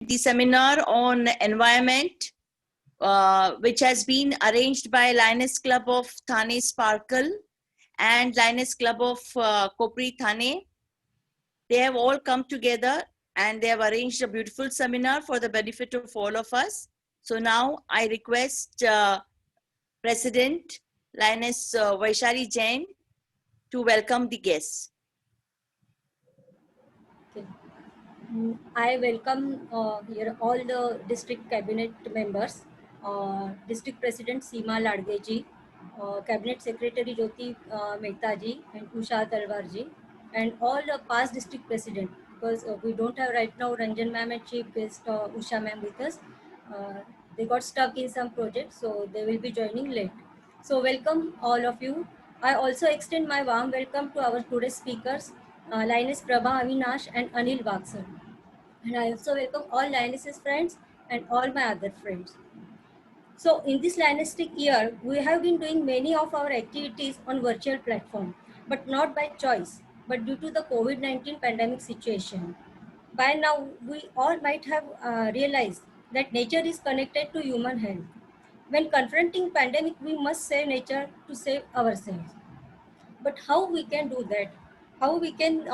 the seminar on environment, which has been arranged by Lioness Club of Thane Sparkle and Lioness Club of Kopri Thane. They have all come together and they have arranged a beautiful seminar for the benefit of all of us. So now I request President Lioness Vaishali Jain to welcome the guests. Okay. I welcome here all the district cabinet members, District President Seema Ladge ji, Cabinet Secretary Jyoti Mehta ji and Usha Talwar ji, and all the past district president, because we don't have right now Ranjan ma'am and chief guest Usha ma'am with us. They got stuck in some project, so they will be joining late. So welcome all of you. I also extend my warm welcome to our today's speakers, Lioness Prabha Avinash and Anil Baksar. And I also welcome all Lionesses friends and all my other friends. So in this Lionistic year, we have been doing many of our activities on virtual platform, but not by choice, but due to the COVID-19 pandemic situation. By now, we all might have realized that nature is connected to human health. When confronting pandemic, we must save nature to save ourselves. But how we can do that? How we can,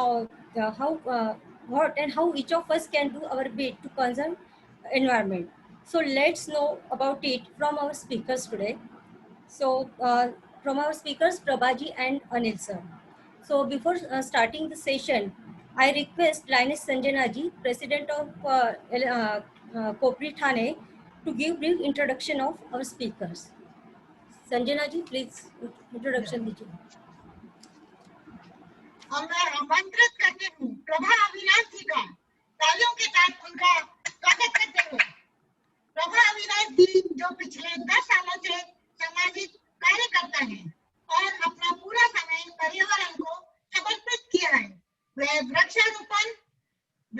what and how each of us can do our bit to conserve environment. So let's know about it from our speakers today. So from our speakers, Prabhaji and Anil sir. So before starting the session, I request Lioness Sanjana ji, President of Kopri Thane, to give brief introduction of our speakers. Sanjana ji, please introduction दीजिए. और मैं आमंत्रित करती हूँ प्रभा अविनाश जी का तालियों के साथ उनका स्वागत करते हुए. प्रभा अविनाश जी जो पिछले 10 सालों से सामाजिक कार्य करता है और अपना पूरा समय पर्यावरण को समर्पित किया है. वे वृक्षारोपण,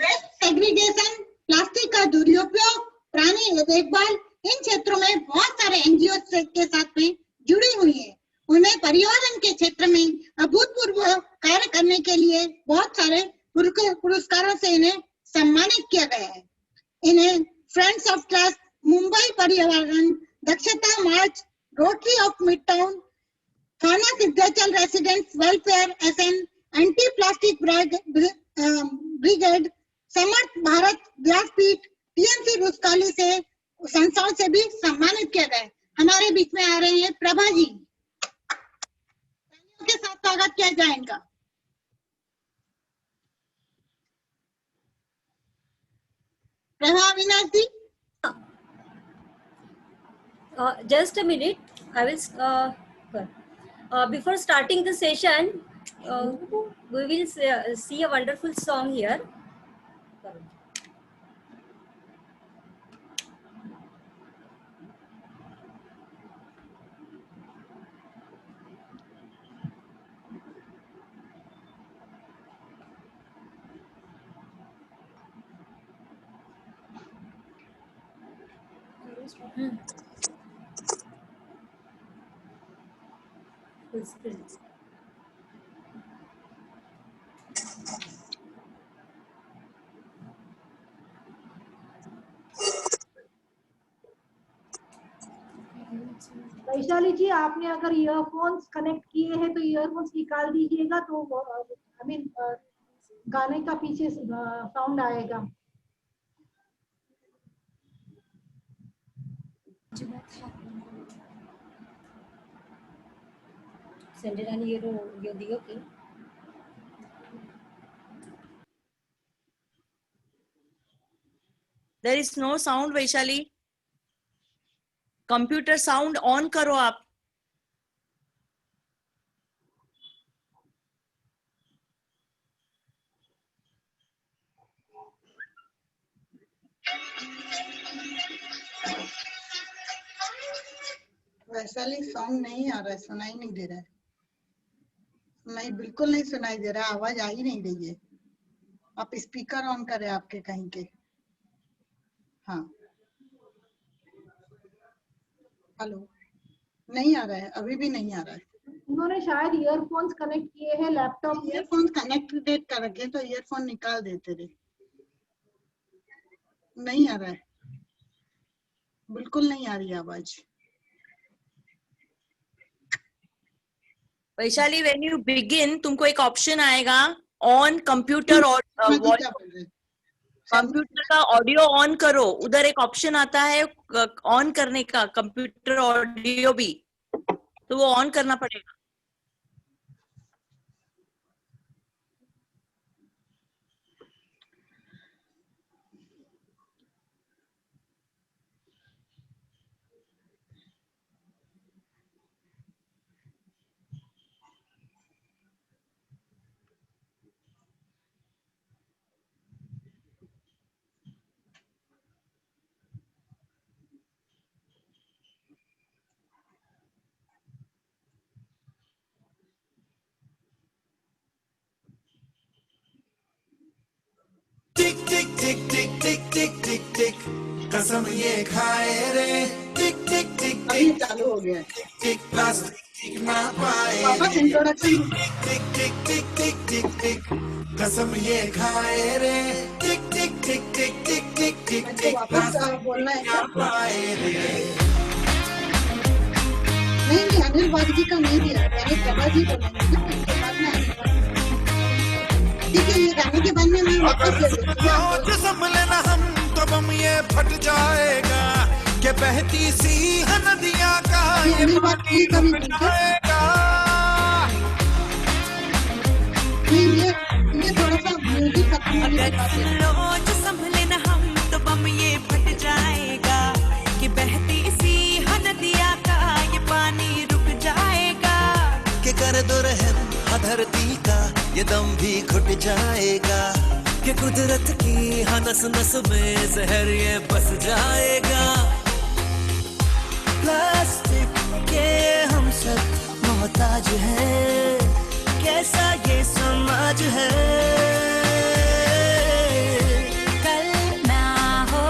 वेस्ट सेग्रीगेशन, प्लास्टिक का दुरुपयोग, प्राणी देखभाल, इन क्षेत्रों में बहुत सारे एनजीओ के साथ में जुड़ी हुई है. उन्हें पर्यावरण के क्षेत्र में अभूतपूर्व कार्य करने के लिए बहुत सारे पुरस्कारों से इन्हें सम्मानित किया गया है. इन्हें friends of class, Mumbai Paryavaran Dakshata मार्च, rotary of midtown, Thane Siddhachal residents welfare association, anti plastic brigade, Samarth Bharat Vyaspeeth, TMC रुस्काली से संस्थाओं से भी सम्मानित किया गया है. हमारे बीच में आ रहे हैं प्रभा जी. के साथ स्वागत किया जाएगा. प्रभा अविनाश जी. Just a minute, I will before starting the session, we will see a wonderful song here. Full screen. Vaishali जी, आपने अगर ईयरफोन्स कनेक्ट किए हैं तो ईयरफोन्स निकाल दीजिएगा, तो आई मीन गाने का पीछे साउंड आएगा. Sanjana ji, ये दियो कि There is no sound, Vaishali. Computer sound on करो आप. वैशाली सॉन्ग नहीं आ रहा है, सुनाई नहीं दे रहा है. नहीं, बिल्कुल नहीं सुनाई दे रहा है, आवाज आ ही नहीं रही है. आप स्पीकर ऑन करें आपके कहीं के. हाँ, हेलो. नहीं आ रहा है, अभी भी नहीं आ रहा है. उन्होंने शायद ईयरफोन्स कनेक्ट किए हैं लैपटॉप में. ईयरफोन कनेक्टेड कर रखे तो ईयरफोन निकाल देते थे. नहीं आ रहा है, बिल्कुल नहीं आ रही आवाज। वैशाली, when you begin, तुमको एक ऑप्शन आएगा ऑन कंप्यूटर और क्या बोल रहे हैं? कंप्यूटर का ऑडियो ऑन करो, उधर एक ऑप्शन आता है ऑन करने का, कंप्यूटर ऑडियो भी, तो वो ऑन करना पड़ेगा। टिक टिक टिक टिक टिक टिक टिक टिक कसम ये खाए रे, टिक टिक टिक अभी चालू हो गया है। टिक टिक प्लास्टिक टिक ना पाए, वापस इंट्रोडक्शन। टिक टिक टिक टिक टिक टिक कसम ये खाए रे, टिक टिक टिक टिक टिक टिक टिक टिक वापस बोलना है ना क्या? पाए रे। नहीं, अनिल बागजी का नहीं दिया, मैंने प्रभा जी बोलेंगे ना, इसके बाद में अनिल बागजी। ठीक है, ये गाने के बाद में मैं वापस ले लेती हूँ। जिस्म लेना हम तो बम ये फट जाएगा, कि बहती सी नदियां का ये ये अनिल बागजी का भी रुक सुनते हैं। जाएगा। नहीं, ये थोड़ा सा म्यूजिक खत्म होने के बाद है। रोज संभले न हम तो बम ये फट जाएगा, कि बहती सी नदिया का ये पानी रुक जाएगा। के कर दो रहम धरती का ये दम भी घुट जाएगा, कि कुदरत की नस नस में जहर ये बस जाएगा। प्लास्टिक के हम सब मोहताज हैं, कैसा ये समाज है। कल ना हो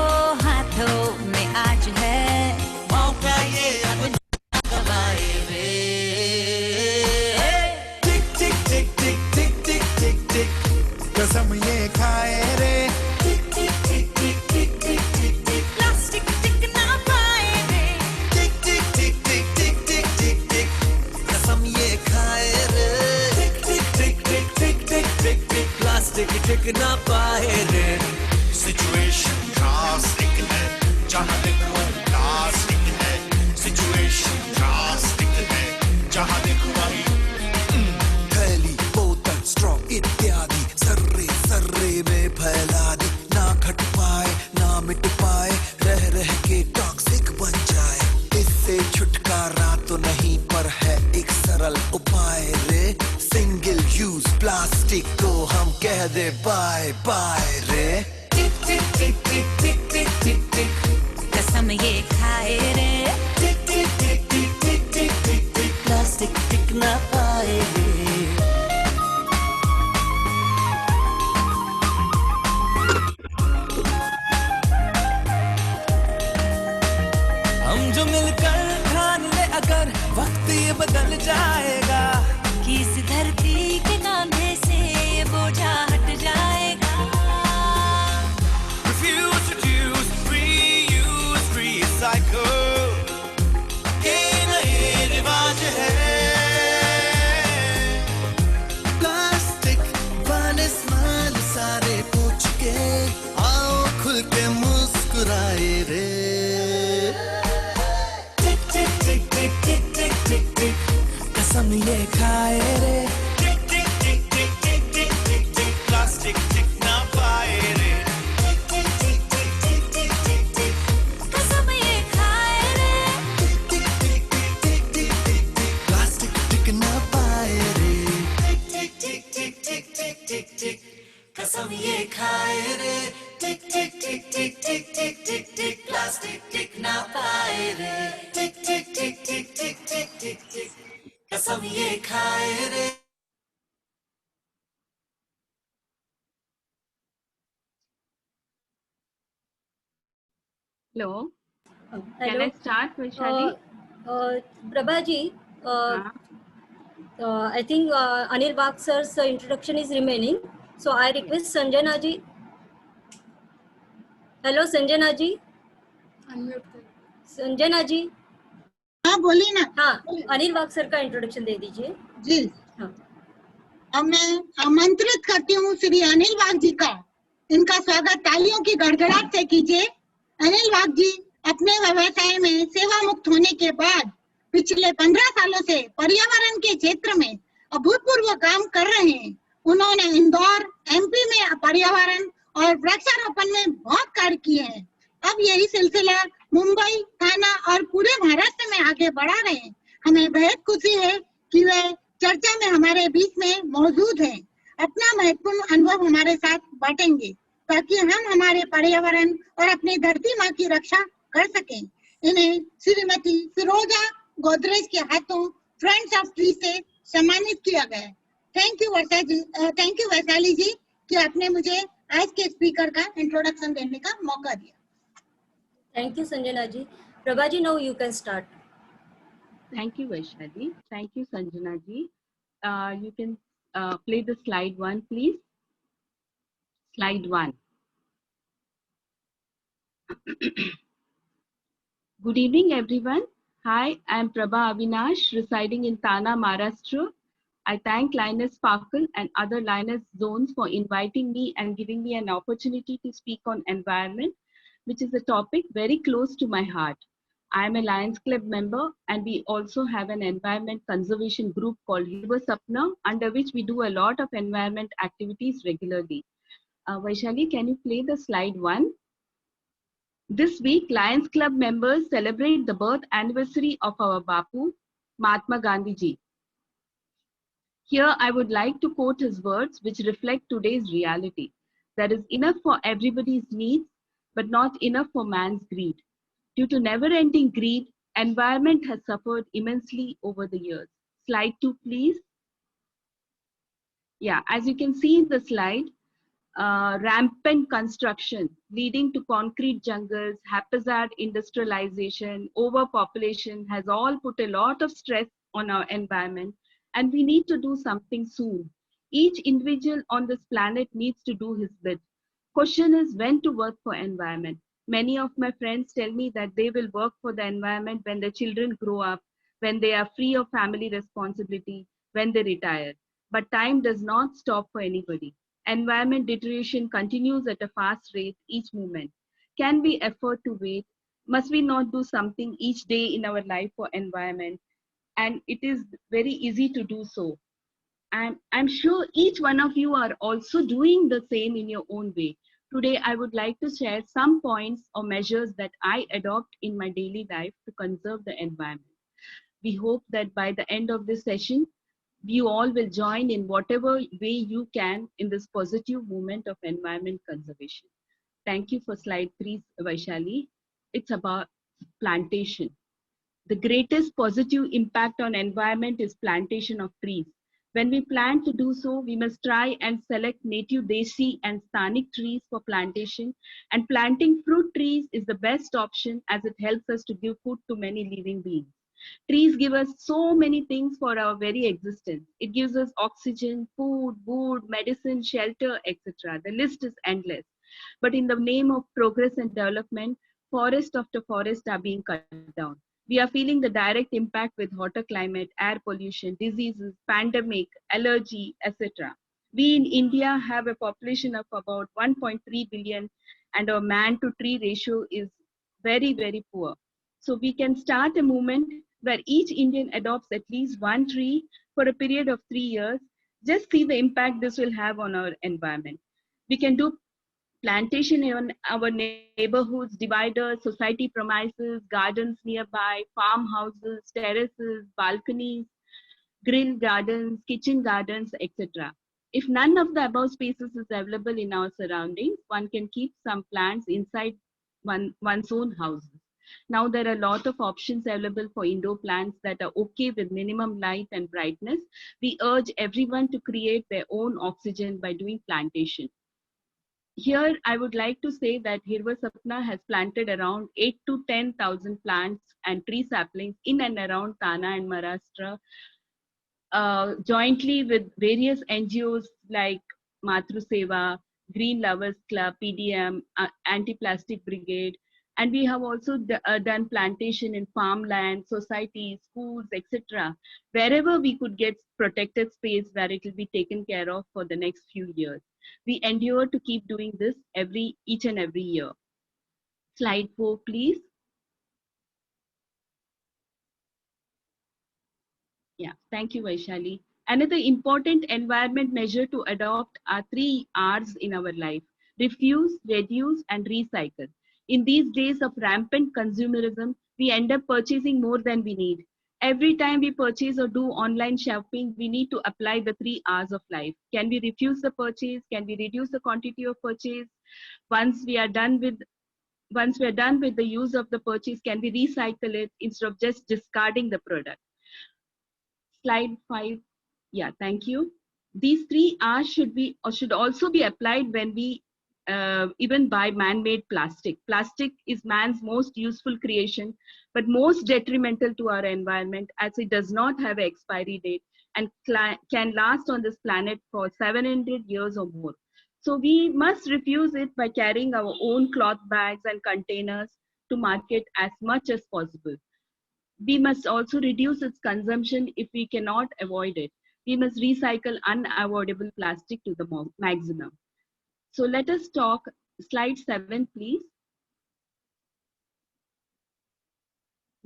हाथों में आज है, मौका ये अब गवाए रे। टिक टिक टिक टिक टिक टिक टिक टिक कसम ये खाए रे, टिक टिक टिक टिक टिक टिक टिक टिक प्लास्टिक टिक ना पाए रे। टिक टिक टिक टिक टिक टिक टिक टिक कसम ये खाए रे, टिक टिक टिक टिक टिक टिक टिक प्लास्टिक टिक ना पाए रे। सिचुएशन ड्रास्टिक है, जहाँ देखो प्लास्टिक है, सिचुएशन ड्रास्टिक है, जहाँ देखो वही थैली बोतल स्ट्रॉ इत्यादि सर्रे सर्रे में फैला दी, ना घट पाए ना मिट पाए, रह रह के टॉक्सिक बन जाए। इससे छुटकारा तो नहीं पर है एक सरल उपाय रे, सिंगल यूज प्लास्टिक को हम कह दे बाय बाय रे। टिक टिक टिक टिक टिक टिक टिक टिक कसम ये खाए रे, टिक टिक टिक टिक टिक टिक टिक टिक प्लास्टिक टिक ना पाए रे। हम जो मिलकर ठान ले अगर वक्त ये बदल जाएगा, कि इस धरती के नामे से ये बोझा हट जाएगा। Refuse to use, reuse, recycle, ये नए रिवाज है। प्लास्टिक वाले स्माइल सारे पूछ के आओ खुल के मुस्कुराए रे। टिक टिक टिक टिक टिक टिक टिक टिक कसम ये खाए रे, टिक टिक टिक टिक टिक टिक टिक टिक प्लास्टिक टिक ना पाए रे। टिक टिक टिक टिक टिक टिक टिक टिक कसम ये खाए रे, टिक टिक टिक टिक टिक टिक टिक टिक प्लास्टिक टिक ना पाए रे। टिक टिक टिक टिक टिक टिक टिक टिक कसम ये खाए रे, टिक टिक टिक टिक टिक टिक टिक टिक प्लास्टिक टिक ना पाए रे। टिक टिक टिक टिक टिक टिक टिक टिक कसम ये खाए रे। Hello, can Hello. I start, Vaishali? Prabha ji, I think Anil Bagh sir's introduction is remaining. So I request Sanjana ji. Hello Sanjana ji, Sanjana ji. हाँ बोलिए ना। हाँ, अनिल वाग सर का इंट्रोडक्शन दे दीजिए। जी हाँ, अब मैं आमंत्रित करती हूँ श्री अनिल वाग जी का। इनका स्वागत तालियों की गड़गड़ाहट से कीजिए। अनिल वाग जी अपने व्यवसाय में सेवा मुक्त होने के बाद पिछले 15 सालों से पर्यावरण के क्षेत्र में अभूतपूर्व काम कर रहे हैं। उन्होंने इंदौर एमपी में पर्यावरण और वृक्षारोपण में बहुत कार्य किए हैं। अब यही सिलसिला मुंबई, थाना और पूरे महाराष्ट्र में आगे बढ़ा रहे हैं। हमें बेहद खुशी है कि वे चर्चा में हमारे बीच में मौजूद हैं। अपना महत्वपूर्ण अनुभव हमारे साथ बांटेंगे ताकि हम हमारे पर्यावरण और अपनी धरती माँ की रक्षा कर सकें। इन्हें श्रीमती फिरोजा गोदरेज के हाथों फ्रेंड्स ऑफ ट्री से सम्मानित किया गया। Thank you Varsha ji, thank you Vaishali ji कि आपने मुझे आज के स्पीकर का इंट्रोडक्शन देने का मौका दिया। Thank you Sanjana ji. Prabha ji, now you can start. Thank you, Vaishali. Thank you, Sanjana ji. You can play the slide 1, please. Slide 1. Good evening, everyone. Hi, I am Prabha Avinash, residing in Thana, Maharashtra. I thank Lioness Sparkle and other Lioness Zones for inviting me and giving me an opportunity to speak on environment, which is a topic very close to my heart. I am a Lions Club member, and we also have an environment conservation group called River Sapna, under which we do a lot of environment activities regularly. Vaishali, can you play the slide 1? This week, Lions Club members celebrate the birth anniversary of our Bapu, Mahatma Gandhi ji. Here, I would like to quote his words, which reflect today's reality. There is enough for everybody's needs, but not enough for man's greed. Due to never-ending greed, environment has suffered immensely over the years. Slide 2, please. Yeah, as you can see in the slide, rampant construction leading to concrete jungles, haphazard industrialization, overpopulation has all put a lot of stress on our environment, and we need to do something soon. Each individual on this planet needs to do his bit. Question is when to work for environment. Many of my friends tell me that they will work for the environment when their children grow up, when they are free of family responsibility, when they retire. But time does not stop for anybody. Environment deterioration continues at a fast rate each moment. Can we afford to wait? Must we not do something each day in our life for environment? And it is very easy to do so. I'm sure each one of you are also doing the same in your own way. Today, I would like to share some points or measures that I adopt in my daily life to conserve the environment. We hope that by the end of this session, you all will join in whatever way you can in this positive movement of environment conservation. Thank you for slide 3, Vaishali. It's about plantation. The greatest positive impact on environment is plantation of trees. When we plan to do so, we must try and select native desi and sthanic trees for plantation, and planting fruit trees is the best option as it helps us to give food to many living beings. Trees give us so many things for our very existence. It gives us oxygen, food, wood, medicine, shelter, etc. The list is endless. But in the name of progress and development, forest after forest are being cut down. We are feeling the direct impact with hotter climate, air pollution, diseases, pandemic, allergy, etc. We in India have a population of about 1.3 billion, and our man to tree ratio is very, very poor. So we can start a movement where each Indian adopts at least one tree for a period of 3 years. Just see the impact this will have on our environment. We can do plantation in our neighborhoods, dividers, society premises, gardens nearby, farmhouses, terraces, balconies, grill gardens, kitchen gardens, etc. If none of the above spaces is available in our surroundings, one can keep some plants inside one's own houses. Now there are a lot of options available for indoor plants that are okay with minimum light and brightness. We urge everyone to create their own oxygen by doing plantation. Here, I would like to say that Hirva Sapna has planted around 8 to 10,000 plants and tree saplings in and around Thana and Maharashtra, jointly with various NGOs like Matru Seva, Green Lovers Club, PDM, Anti-Plastic Brigade, and we have also done plantation in farmland, societies, schools, etc. Wherever we could get protected space where it will be taken care of for the next few years. We endure to keep doing this each and every year. Slide 4, please. Yeah, thank you, Vaishali. Another important environment measure to adopt are 3 R's in our life: refuse, reduce, and recycle. In these days of rampant consumerism, we end up purchasing more than we need. Every time we purchase or do online shopping, we need to apply the 3 R's of life. Can we refuse the purchase? Can we reduce the quantity of purchase? Once we are done with the use of the purchase, can we recycle it instead of just discarding the product? Slide 5. Yeah, thank you. These 3 R's should also be applied when we even buy man-made plastic. Plastic is man's most useful creation, but most detrimental to our environment, as it does not have an expiry date and can last on this planet for 700 years or more. So we must refuse it by carrying our own cloth bags and containers to market as much as possible. We must also reduce its consumption if we cannot avoid it. We must recycle unavoidable plastic to the maximum. So let us talk, slide 7, please.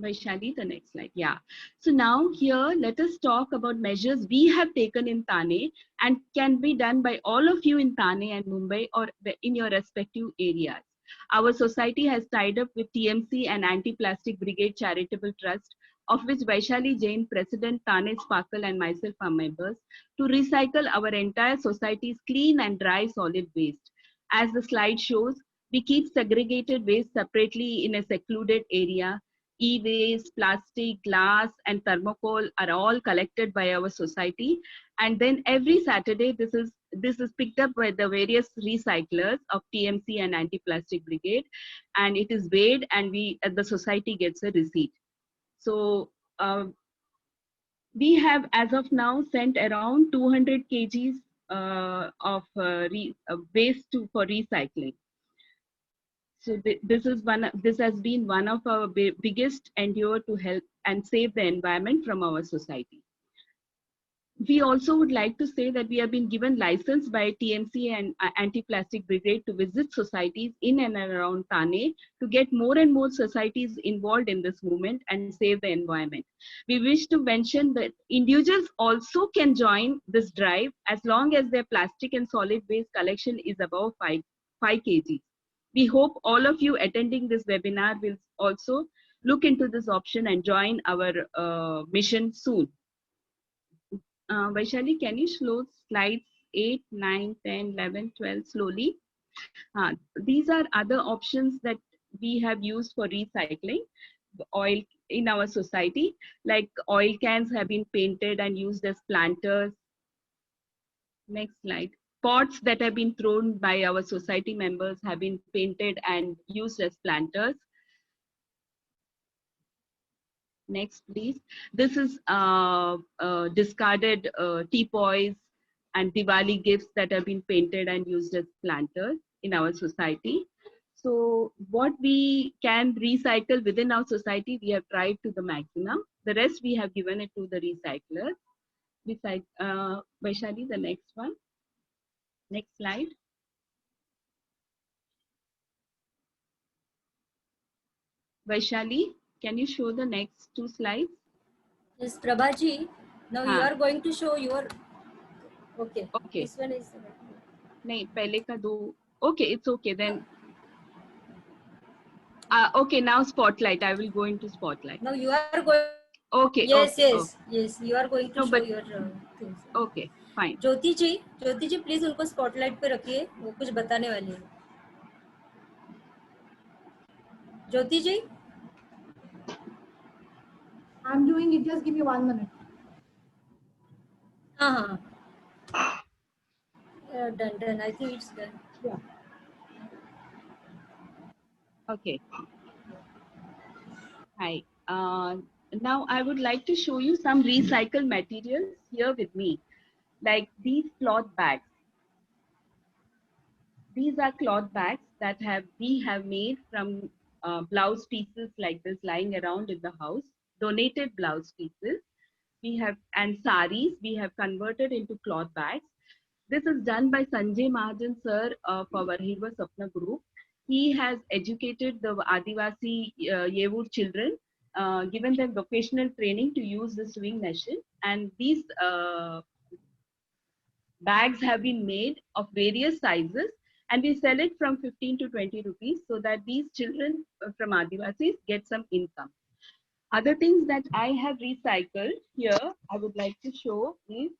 Vaishali, the next slide. Yeah. So now here, let us talk about measures we have taken in Thane and can be done by all of you in Thane and Mumbai or in your respective areas. Our society has tied up with TMC and Anti-Plastic Brigade Charitable Trust, of which Vaishali Jain, President, Thane Sparkle, and myself are members, to recycle our entire society's clean and dry solid waste. As the slide shows, we keep segregated waste separately in a secluded area. E-waste, plastic, glass, and thermocol are all collected by our society. And then every Saturday, this is picked up by the various recyclers of TMC and Anti-Plastic Brigade, and it is weighed, and the society gets a receipt. So we have, as of now, sent around 200 kgs of waste for recycling. So this has been one of our biggest endeavor to help and save the environment from our society. We also would like to say that we have been given license by TMC and Anti-Plastic Brigade to visit societies in and around Thane to get more and more societies involved in this movement and save the environment. We wish to mention that individuals also can join this drive as long as their plastic and solid waste collection is above 5 kg. We hope all of you attending this webinar will also look into this option and join our mission soon. Vaishali, can you slow slides 8, 9, 10, 11, 12 slowly? These are other options that we have used for recycling oil in our society, like oil cans have been painted and used as planters. Next slide. Pots that have been thrown by our society members have been painted and used as planters. Next, please. This is discarded teapoys and Diwali gifts that have been painted and used as planters in our society. So what we can recycle within our society, we have tried to the maximum. The rest we have given it to the recyclers. Vaishali, the next one. Next slide. Vaishali, can you show the next 2 slides? Yes, Prabhaji. Now you are going to show your. Okay. Okay. This one is. नहीं पहले का दो. Okay, it's okay then. Okay, now spotlight. I will go into spotlight. Now you are going. Okay. Yes, okay, yes, okay. yes. You are going to show your things. Okay, fine. Jyoti ji please उनको spotlight पे रखिए, वो कुछ बताने वाली है. ज्योति जी. I'm doing it. Just give me 1 minute. हाँ. Done. I think it's done. Yeah. Okay. Hi. Now I would like to show you some recycled materials here with me, like these cloth bags. These are cloth bags that we have made from blouse pieces like this lying around in the house, donated blouse pieces. We have, and saris we have converted into cloth bags. This is done by Sanjay Mahajan sir of our Hirva Sapna group. He has educated the Adivasi Yevur children, given them vocational training to use the sewing machine, and these bags have been made of various sizes, and we sell it from 15 to 20 rupees so that these children from Adivasis get some income. Other things that I have recycled here, I would like to show is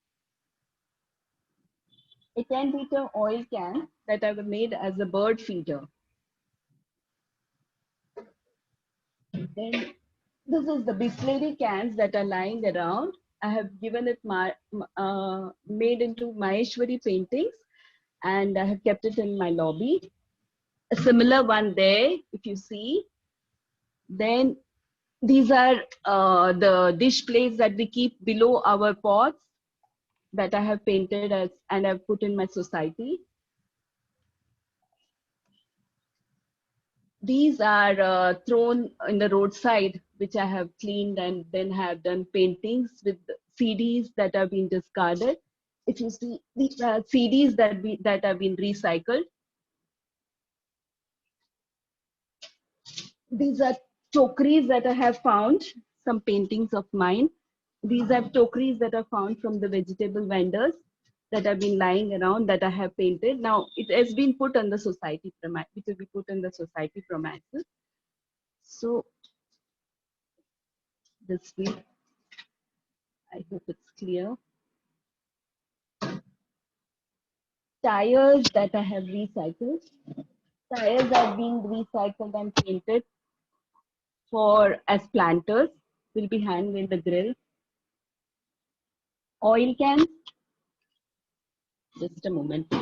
a 10-liter oil can that I have made as a bird feeder. Then this is the Bisleri cans that are lying around. I have given it made into Maheshwari paintings, and I have kept it in my lobby. A similar one there, if you see. Then these are the dish plates that we keep below our pots that I have painted as and I've put in my society. These are thrown in the roadside, which I have cleaned and then have done paintings with CDs that have been discarded. If you see, these are CDs that have been recycled. These are tokeries that I have found, some paintings of mine. These are tokeries that are found from the vegetable vendors that have been lying around that I have painted. Now it has been put on the society premises, which will be put on the society premises. So this way, I hope it's clear. Tires that I have recycled. Tires are being recycled and painted for as planters, will be hanged in the grill. Oil cans. Just a moment.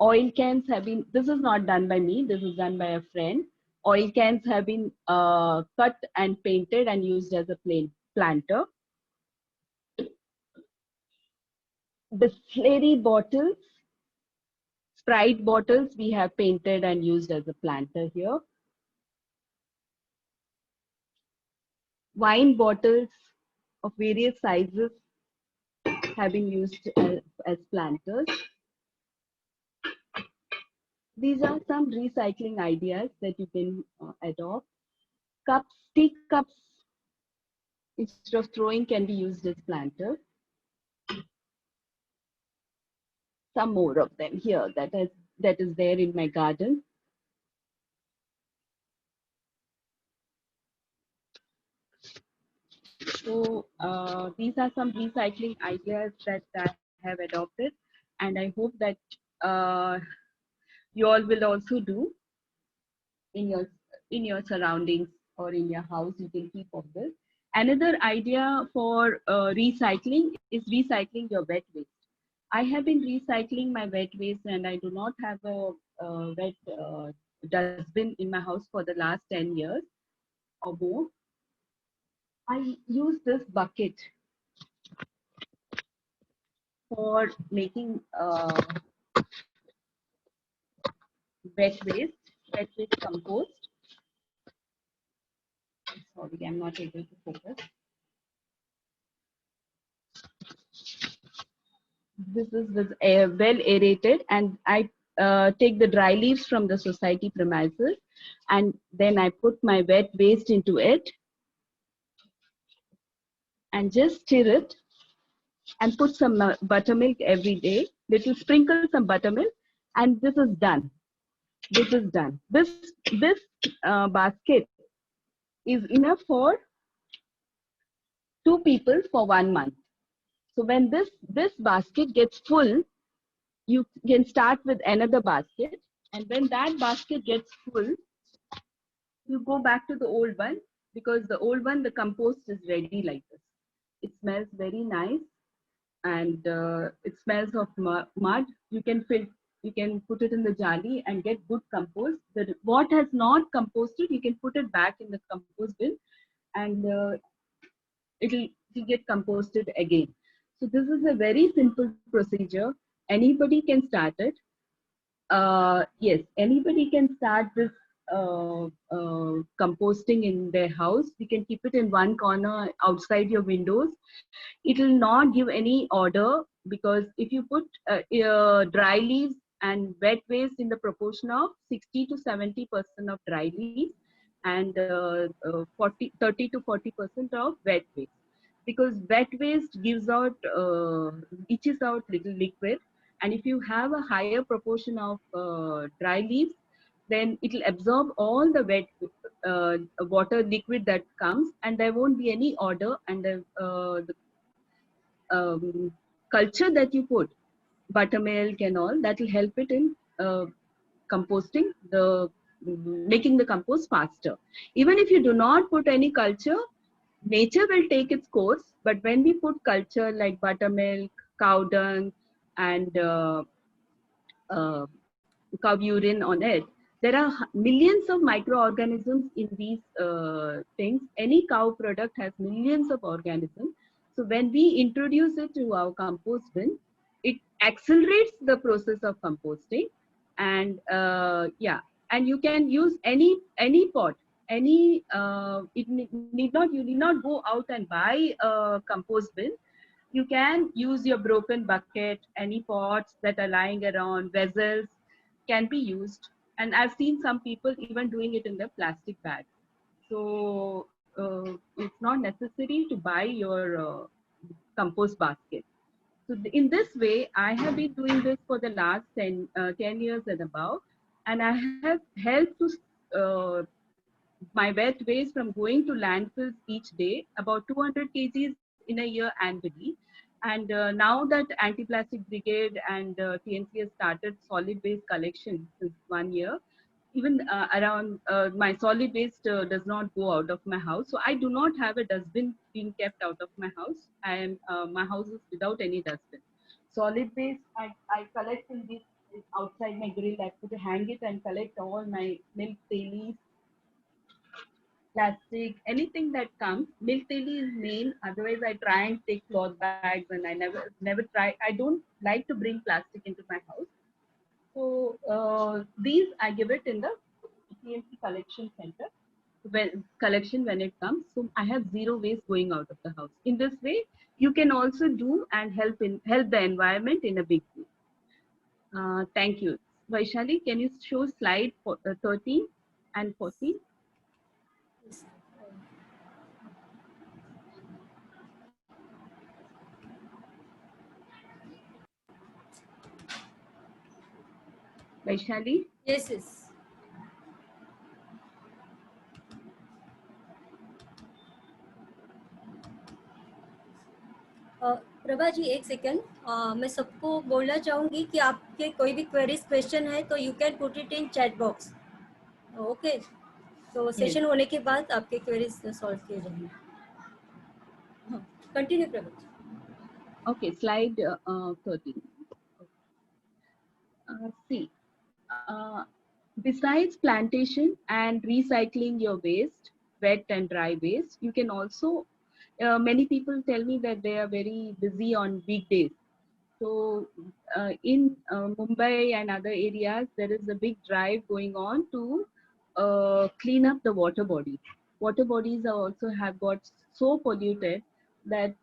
Oil cans have been, this is not done by me, this is done by a friend. Oil cans have been cut and painted and used as a planter. Bisleri bottles, Sprite bottles, we have painted and used as a planter here. Wine bottles of various sizes have been used as planters. These are some recycling ideas that you can adopt. Cups, tea cups, instead of throwing, can be used as planters. Some more of them here that is there in my garden. So these are some recycling ideas that I have adopted, and I hope that you all will also do in your surroundings or in your house. You can keep of this. Another idea for recycling is recycling your wet waste. I have been recycling my wet waste, and I do not have a wet dustbin in my house for the last 10 years or more. I use this bucket for making wet waste compost. Sorry, I'm not able to focus. This is well aerated, and I take the dry leaves from the society premises, and then I put my wet waste into it and just stir it and put some buttermilk every day. Little sprinkle some buttermilk, and this is done. This is done. This basket is enough for 2 people for 1 month. So when this basket gets full, you can start with another basket, and when that basket gets full, you go back to the old one, because the old one, the compost is ready like this. It smells very nice, and it smells of mud. You can put it in the jali and get good compost. What has not composted, you can put it back in the compost bin, and it'll get composted again. So this is a very simple procedure. Anybody can start it. Yes, anybody can start this composting in their house. We can keep it in one corner outside your windows. It will not give any odor, because if you put dry leaves and wet waste in the proportion of 60 to 70% of dry leaves and 30 to 40% of wet waste, because wet waste gives out leaches out little liquid, and if you have a higher proportion of dry leaves, then it will absorb all the wet water liquid that comes, and there won't be any odor, and the culture that you put, buttermilk and all, that will help it in composting, making the compost faster. Even if you do not put any culture, nature will take its course. But when we put culture like buttermilk, cow dung, and uh, cow urine on it, there are millions of microorganisms in these things. Any cow product has millions of organisms. So when we introduce it to our compost bin, it accelerates the process of composting. And yeah, and you can use any pot, any you need not go out and buy a compost bin. You can use your broken bucket, any pots that are lying around, vessels can be used. And I've seen some people even doing it in the plastic bag. So it's not necessary to buy your compost basket. So in this way, I have been doing this for the last 10 years and above, and I have helped to my wet waste from going to landfills each day, about 200 kgs in a year annually. And now that Anti-Plastic Brigade and TNC has started solid waste collection since 1 year, even around my solid waste does not go out of my house. So I do not have a dustbin being kept out of my house. My house is without any dustbin. Solid waste, I collect in this outside my grill. I put hang it and collect all my milk, tailies, plastic, anything that comes. Milk daily is main. Otherwise, I try and take cloth bags, and I never try. I don't like to bring plastic into my house. So these I give it in the TMC collection center. When it comes, so I have zero waste going out of the house. In this way, you can also do and help the environment in a big way. Thank you. Vaishali, can you show slide 13 and 14? Yes. Vaishali? Yes, yes. Prabha ji एक second, मैं सबको बोलना चाहूंगी कि आपके कोई भी queries question है तो you can put it in chat box. Okay, तो सेशन होने के बाद आपके क्वेरीज सॉल्व किए जाएंगे. Continue Prabha ji. Okay, slide 13. See, besides plantation and recycling your waste, wet and dry waste, you can also, many people tell me that they are very busy on weekdays. So in Mumbai and other areas, there is a big drive going on to clean up the water bodies. Water bodies are also have got so polluted that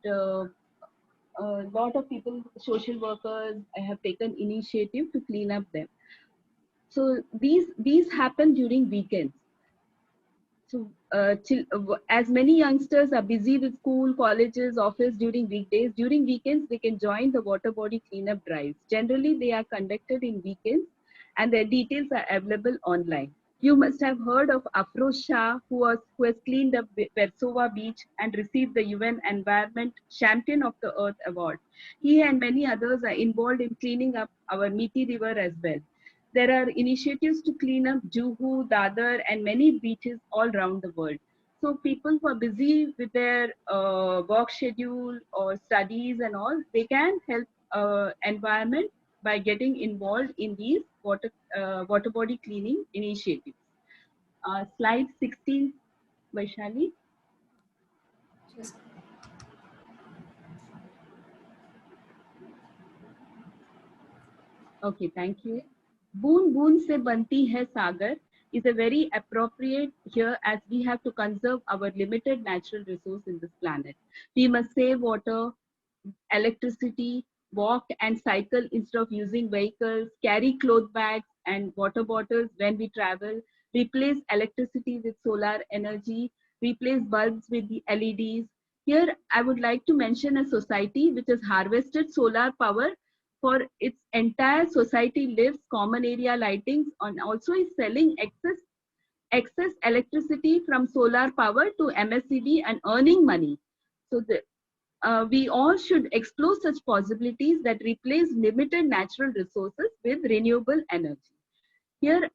a lot of people, social workers, have taken initiative to clean up them. So these happen during weekends. So as many youngsters are busy with school, colleges, office during weekdays, during weekends they can join the water body cleanup drives. Generally, they are conducted in weekends, and their details are available online. You must have heard of Afroz Shah, who has cleaned up Versova Beach and received the UN Environment Champion of the Earth Award. He and many others are involved in cleaning up our Miti River as well. There are initiatives to clean up Juhu, Dadar, and many beaches all around the world. So people who are busy with their work schedule or studies and all, they can help environment by getting involved in these water body cleaning initiatives. Slide 16, Vaishali. Yes. Okay, thank you. Boon boon se banti hai sagar is a very appropriate here, as we have to conserve our limited natural resource in this planet. We must save water, electricity, walk and cycle instead of using vehicles, carry cloth bags and water bottles when we travel, replace electricity with solar energy, replace bulbs with the LEDs. Here, I would like to mention a society which has harvested solar power for its entire society lives, common area lightings, and also is selling excess electricity from solar power to MSCB and earning money. So we all should explore such possibilities that replace limited natural resources with renewable energy. Here,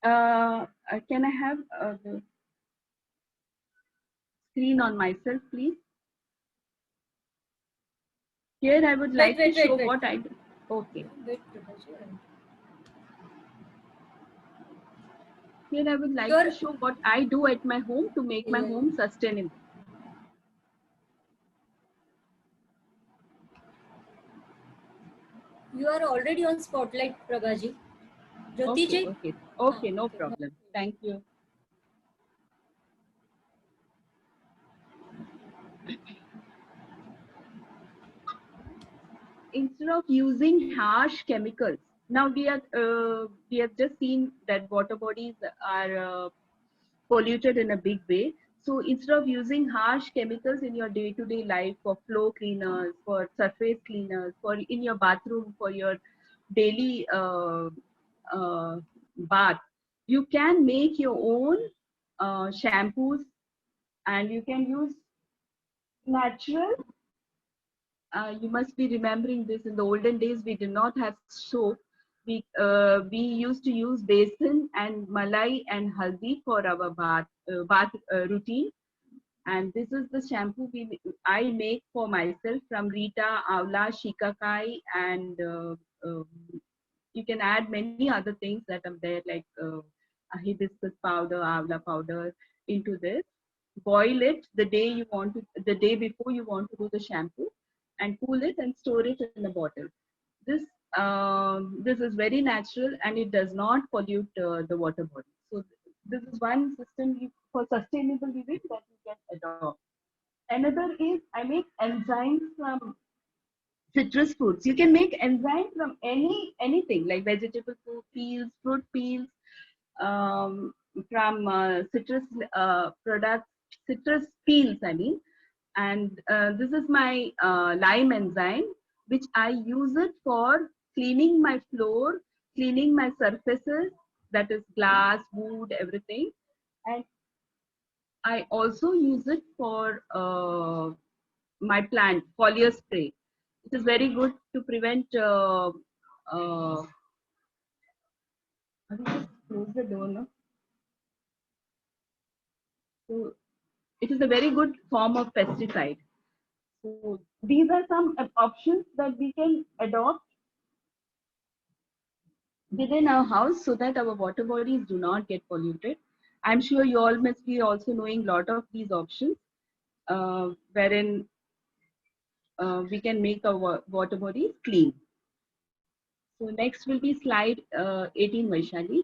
can I have the screen on myself, please? Here, I would like to show what I do. Okay. Wait, Prabhaji. Here, I would like to show what I do at my home to make my home sustainable. You are already on spotlight, Prabhaji. Jyoti ji. Okay, no problem. Thank you. Instead of using harsh chemicals, now we have just seen that water bodies are polluted in a big way. So instead of using harsh chemicals in your day-to-day life for floor cleaners, for surface cleaners, for in your bathroom, for your daily bath, you can make your own shampoos, and you can use natural. You must be remembering this. In the olden days, we did not have soap. We used to use besan and malai and haldi for our bath routine. And this is the shampoo I make for myself from Rita, Avla, Shikakai, and you can add many other things that are there, like hibiscus powder, Avla powder into this. Boil it the day before you want to do the shampoo, and cool it and store it in a bottle. This is very natural, and it does not pollute the water body. So this is one system for sustainable living that you can adopt. Another is I make enzymes from citrus fruits. You can make enzymes from anything like vegetable peels, fruit peels, from citrus products, citrus peels, I mean. And this is my lime enzyme, which I use it for cleaning my floor, cleaning my surfaces, that is glass, wood, everything. And I also use it for my plant, foliar spray. It is very good to prevent I will just close the door now. So it is a very good form of pesticide. So these are some options that we can adopt within our house so that our water bodies do not get polluted. I'm sure you all must be also knowing a lot of these options wherein we can make our water bodies clean. So next will be slide 18, Vaishali.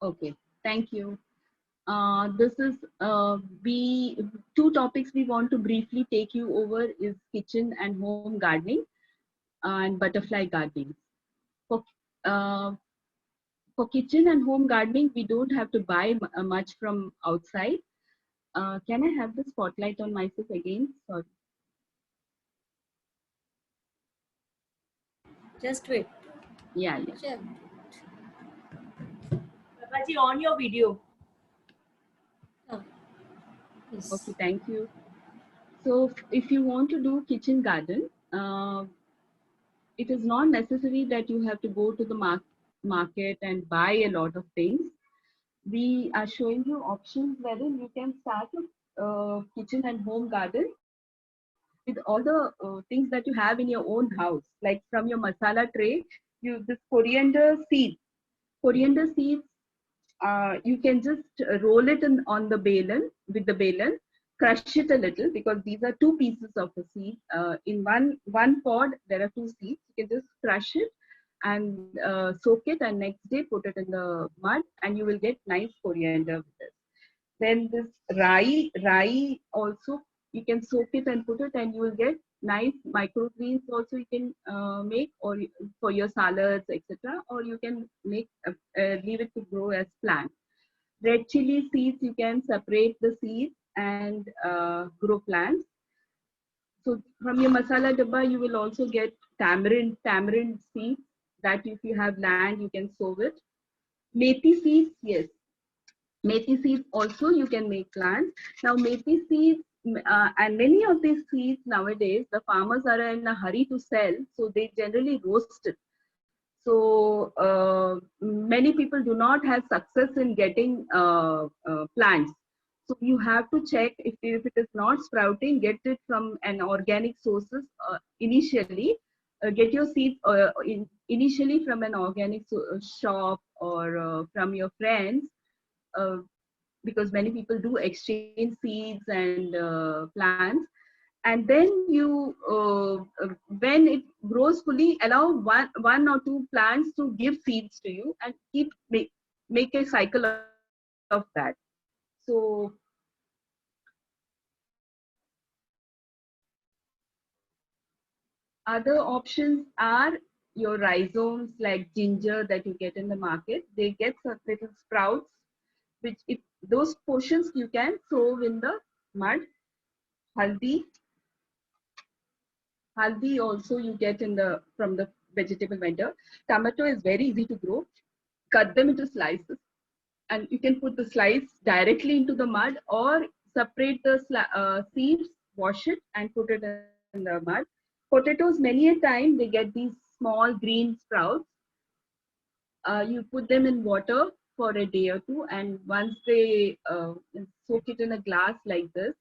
Okay, thank you. This is two topics we want to briefly take you over is kitchen and home gardening and butterfly gardening. For, uh, for kitchen and home gardening, we don't have to buy much from outside. Can I have the spotlight on myself again? Sorry. Just wait. Yeah. Prabhaji, on your video. Yes. Okay, thank you. So if you want to do kitchen garden, it is not necessary that you have to go to the market and buy a lot of things. We are showing you options wherein you can start a kitchen and home garden with all the things that you have in your own house, like from your masala tray, this coriander seeds. Coriander seeds, you can just roll it on the balan, with the balan, crush it a little, because these are two pieces of the seed. In one pod, there are two seeds. You can just crush it and soak it, and next day put it in the mud, and you will get nice coriander with this. Then this rye also, you can soak it and put it, and you will get nice microgreens also. You can make, or for your salads, etc., or you can make leave it to grow as plants. Red chili seeds, you can separate the seeds and grow plants. So from your masala dabba, you will also get tamarind seeds, that if you have land, you can sow it. Methi seeds, yes. Methi seeds also you can make plants. Now methi seeds, and many of these seeds nowadays, the farmers are in a hurry to sell, so they generally roast it. So many people do not have success in getting plants. So you have to check if it is not sprouting, get it from an organic sources initially. Get your seeds initially from an organic shop, or from your friends, because many people do exchange seeds and plants. And then you, when it grows fully, allow one or two plants to give seeds to you, and make a cycle of that. So other options are your rhizomes, like ginger that you get in the market. They get some little sprouts, which if those portions you can sow in the mud. Haldi also you get from the vegetable vendor. Tomato is very easy to grow. Cut them into slices, and you can put the slice directly into the mud, or separate the seeds, wash it, and put it in the mud. Potatoes, many a time they get these small green sprouts. You put them in water for a day or two, and once they soak it in a glass like this,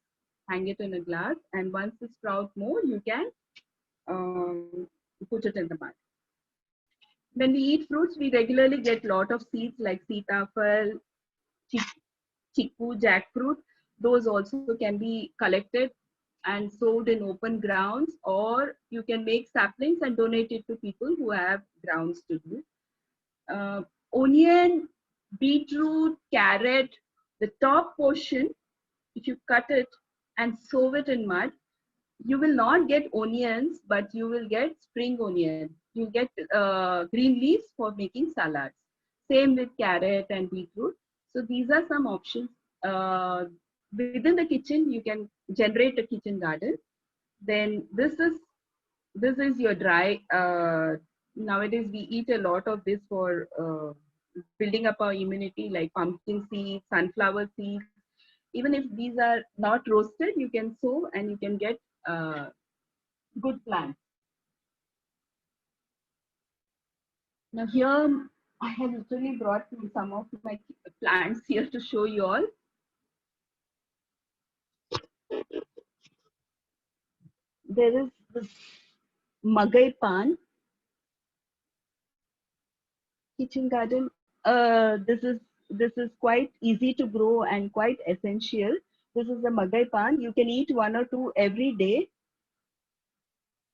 hang it in a glass, and once they sprout more, you can put it in the mud. When we eat fruits, we regularly get a lot of seeds like sitafal, chiku, jackfruit. Those also can be collected and sowed in open grounds, or you can make saplings and donate it to people who have grounds to do. Onion, beetroot, carrot, the top portion, if you cut it and sow it in mud, you will not get onions, but you will get spring onion. You get green leaves for making salads. Same with carrot and beetroot. So these are some options. Within the kitchen, you can generate a kitchen garden. Then this is your dry. Nowadays, we eat a lot of this for building up our immunity, like pumpkin seeds, sunflower seeds. Even if these are not roasted, you can sow and you can get good plants. Now here, I have literally brought some of my plants here to show you all. There is this Magai Pan kitchen garden. This is quite easy to grow and quite essential. This is the Magai Pan. You can eat 1 or 2 every day.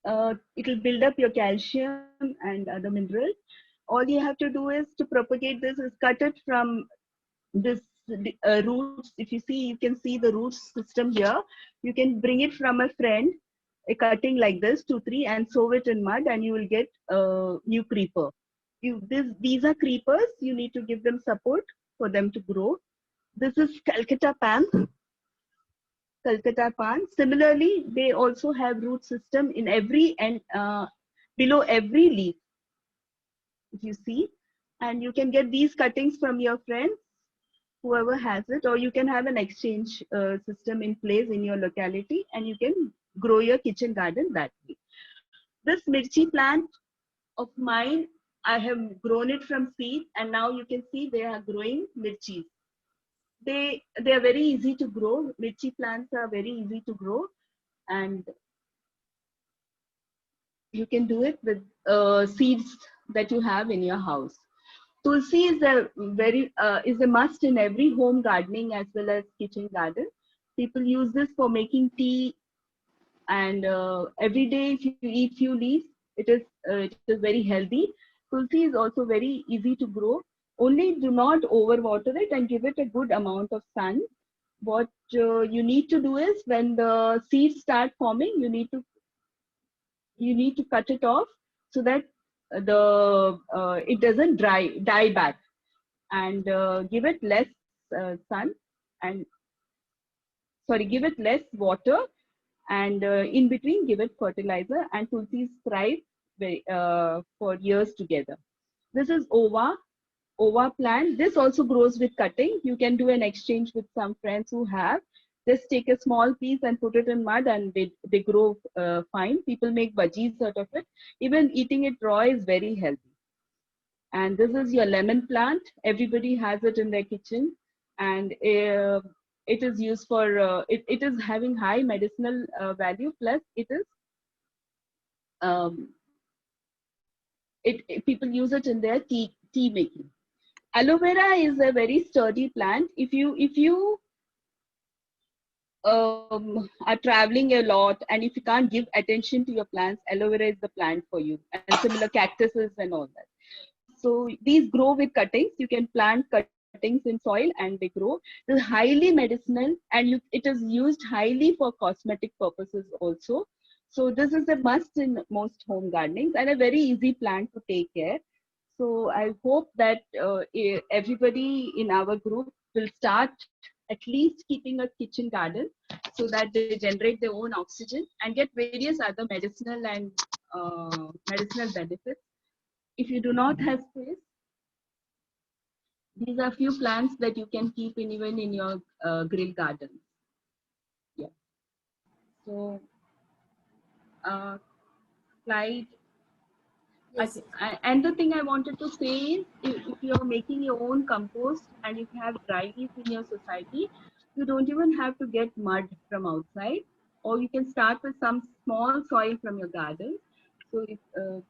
It will build up your calcium and other minerals. All you have to do is to propagate this is cut it from this roots. If you see, you can see the root system here. You can bring it from a friend, a cutting like this, 2, 3, and sow it in mud, and you will get a new creeper. These are creepers. You need to give them support for them to grow. This is Calcutta Pan. Calcutta Pan. Similarly, they also have root system in every and below every leaf, if you see. And you can get these cuttings from your friends, whoever has it, or you can have an exchange system in place in your locality, and you can grow your kitchen garden that way. This mirchi plant of mine, I have grown it from seed, and now you can see they are growing mirchis. They are very easy to grow. Mirchi plants are very easy to grow, and you can do it with seeds that you have in your house. Tulsi is a must in every home gardening as well as kitchen garden. People use this for making tea, and every day if you eat few leaves, it is very healthy. Tulsi is also very easy to grow. Only do not overwater it and give it a good amount of sun. What you need to do is, when the seeds start forming, you need to cut it off so that it doesn't die back, and give it less sun, and give it less water, and in between give it fertilizer, and tulsis thrive for years together. This is ova plant. This also grows with cutting. You can do an exchange with some friends who have. Just take a small piece and put it in mud, and they grow fine. People make bhajis out of it. Even eating it raw is very healthy. And this is your lemon plant. Everybody has it in their kitchen, and it is used for it is having high medicinal value, plus it is people use it in their tea making. Aloe vera is a very sturdy plant. If you are traveling a lot, and if you can't give attention to your plants, aloe vera is the plant for you, and similar cactuses and all that. So these grow with cuttings. You can plant cuttings in soil and they grow. It is highly medicinal, and it is used highly for cosmetic purposes also. So this is a must in most home gardenings, and a very easy plant to take care. So I hope that everybody in our group will start at least keeping a kitchen garden, so that they generate their own oxygen and get various other medicinal benefits. If you do not have space, these are few plants that you can keep even in your grill garden. Yeah. So slide. Yes. And the thing I wanted to say is, if you're making your own compost, and if you have dry leaves in your society, you don't even have to get mud from outside, or you can start with some small soil from your garden. So if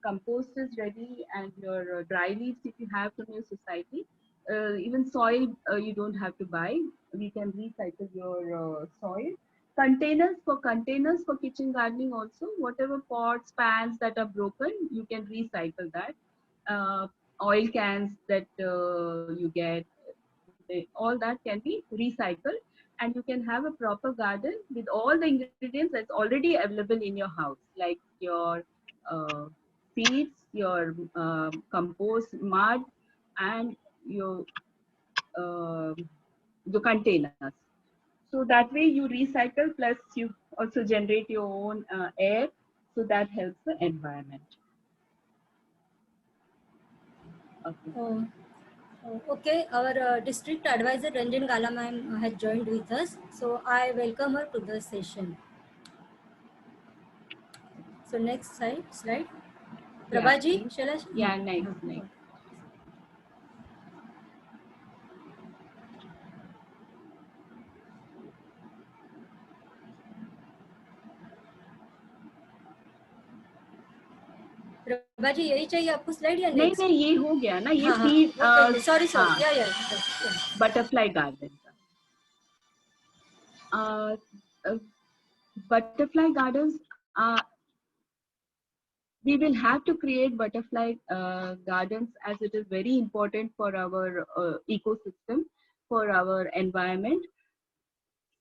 compost is ready, and your dry leaves, if you have from your society, even soil you don't have to buy. We can recycle your soil. Containers for kitchen gardening also. Whatever pots, pans that are broken, you can recycle that. Oil cans that you get, all that can be recycled, and you can have a proper garden with all the ingredients that's already available in your house, like your seeds, your compost, mud, and your containers. So that way you recycle, plus you also generate your own air, so that helps the environment. Okay. Okay, our district advisor Ranjan Gala ma'am has joined with us, so I welcome her to the session. So next slide. Prabhaji, shall I? Yeah, next. प्रभाजी यही चाहिए आपको slide या नहीं ये हो गया ना, ये सीड. सॉरी या butterfly garden butterfly gardens, we will have to create butterfly gardens, as it is very important for our ecosystem, for our environment.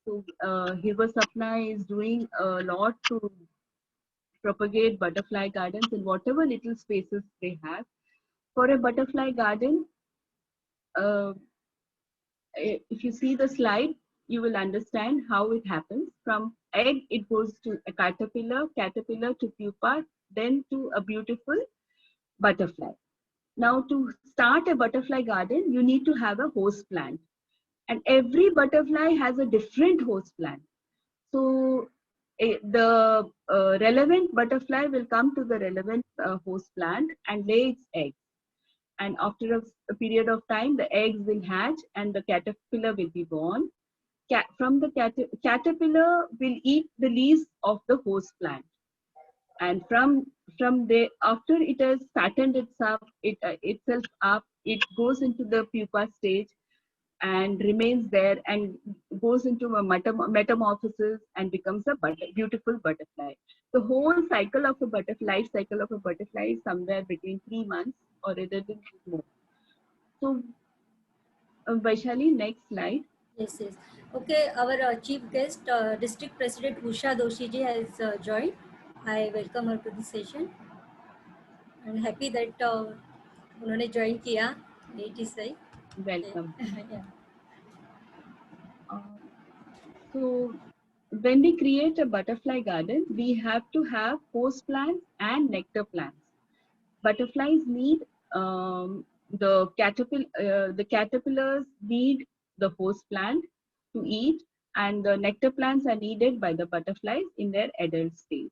So Hiba Sapna is doing a lot to propagate butterfly gardens in whatever little spaces they have. For a butterfly garden, if you see the slide, you will understand how it happens. From egg, it goes to a caterpillar to pupa, then to a beautiful butterfly. Now, to start a butterfly garden, you need to have a host plant. And every butterfly has a different host plant. So the relevant butterfly will come to the relevant host plant and lay its eggs. And after a period of time, the eggs will hatch and the caterpillar will be born. From the caterpillar will eat the leaves of the host plant. And from there, after it has fattened itself up, it goes into the pupa stage and remains there and goes into a metamorphosis and becomes a beautiful butterfly. The whole cycle of a butterfly, life cycle of a butterfly is somewhere between 3 months or a little bit more. So, Vaishali, next slide. Yes, yes. Okay, our chief guest, District President Usha Doshi ji has joined. I welcome her to the session and happy that उन्होंने join किया. It is right. Welcome. Yeah. So, when we create a butterfly garden, we have to have host plants and nectar plants. Butterflies need the caterpillars need the host plant to eat, and the nectar plants are needed by the butterflies in their adult stage.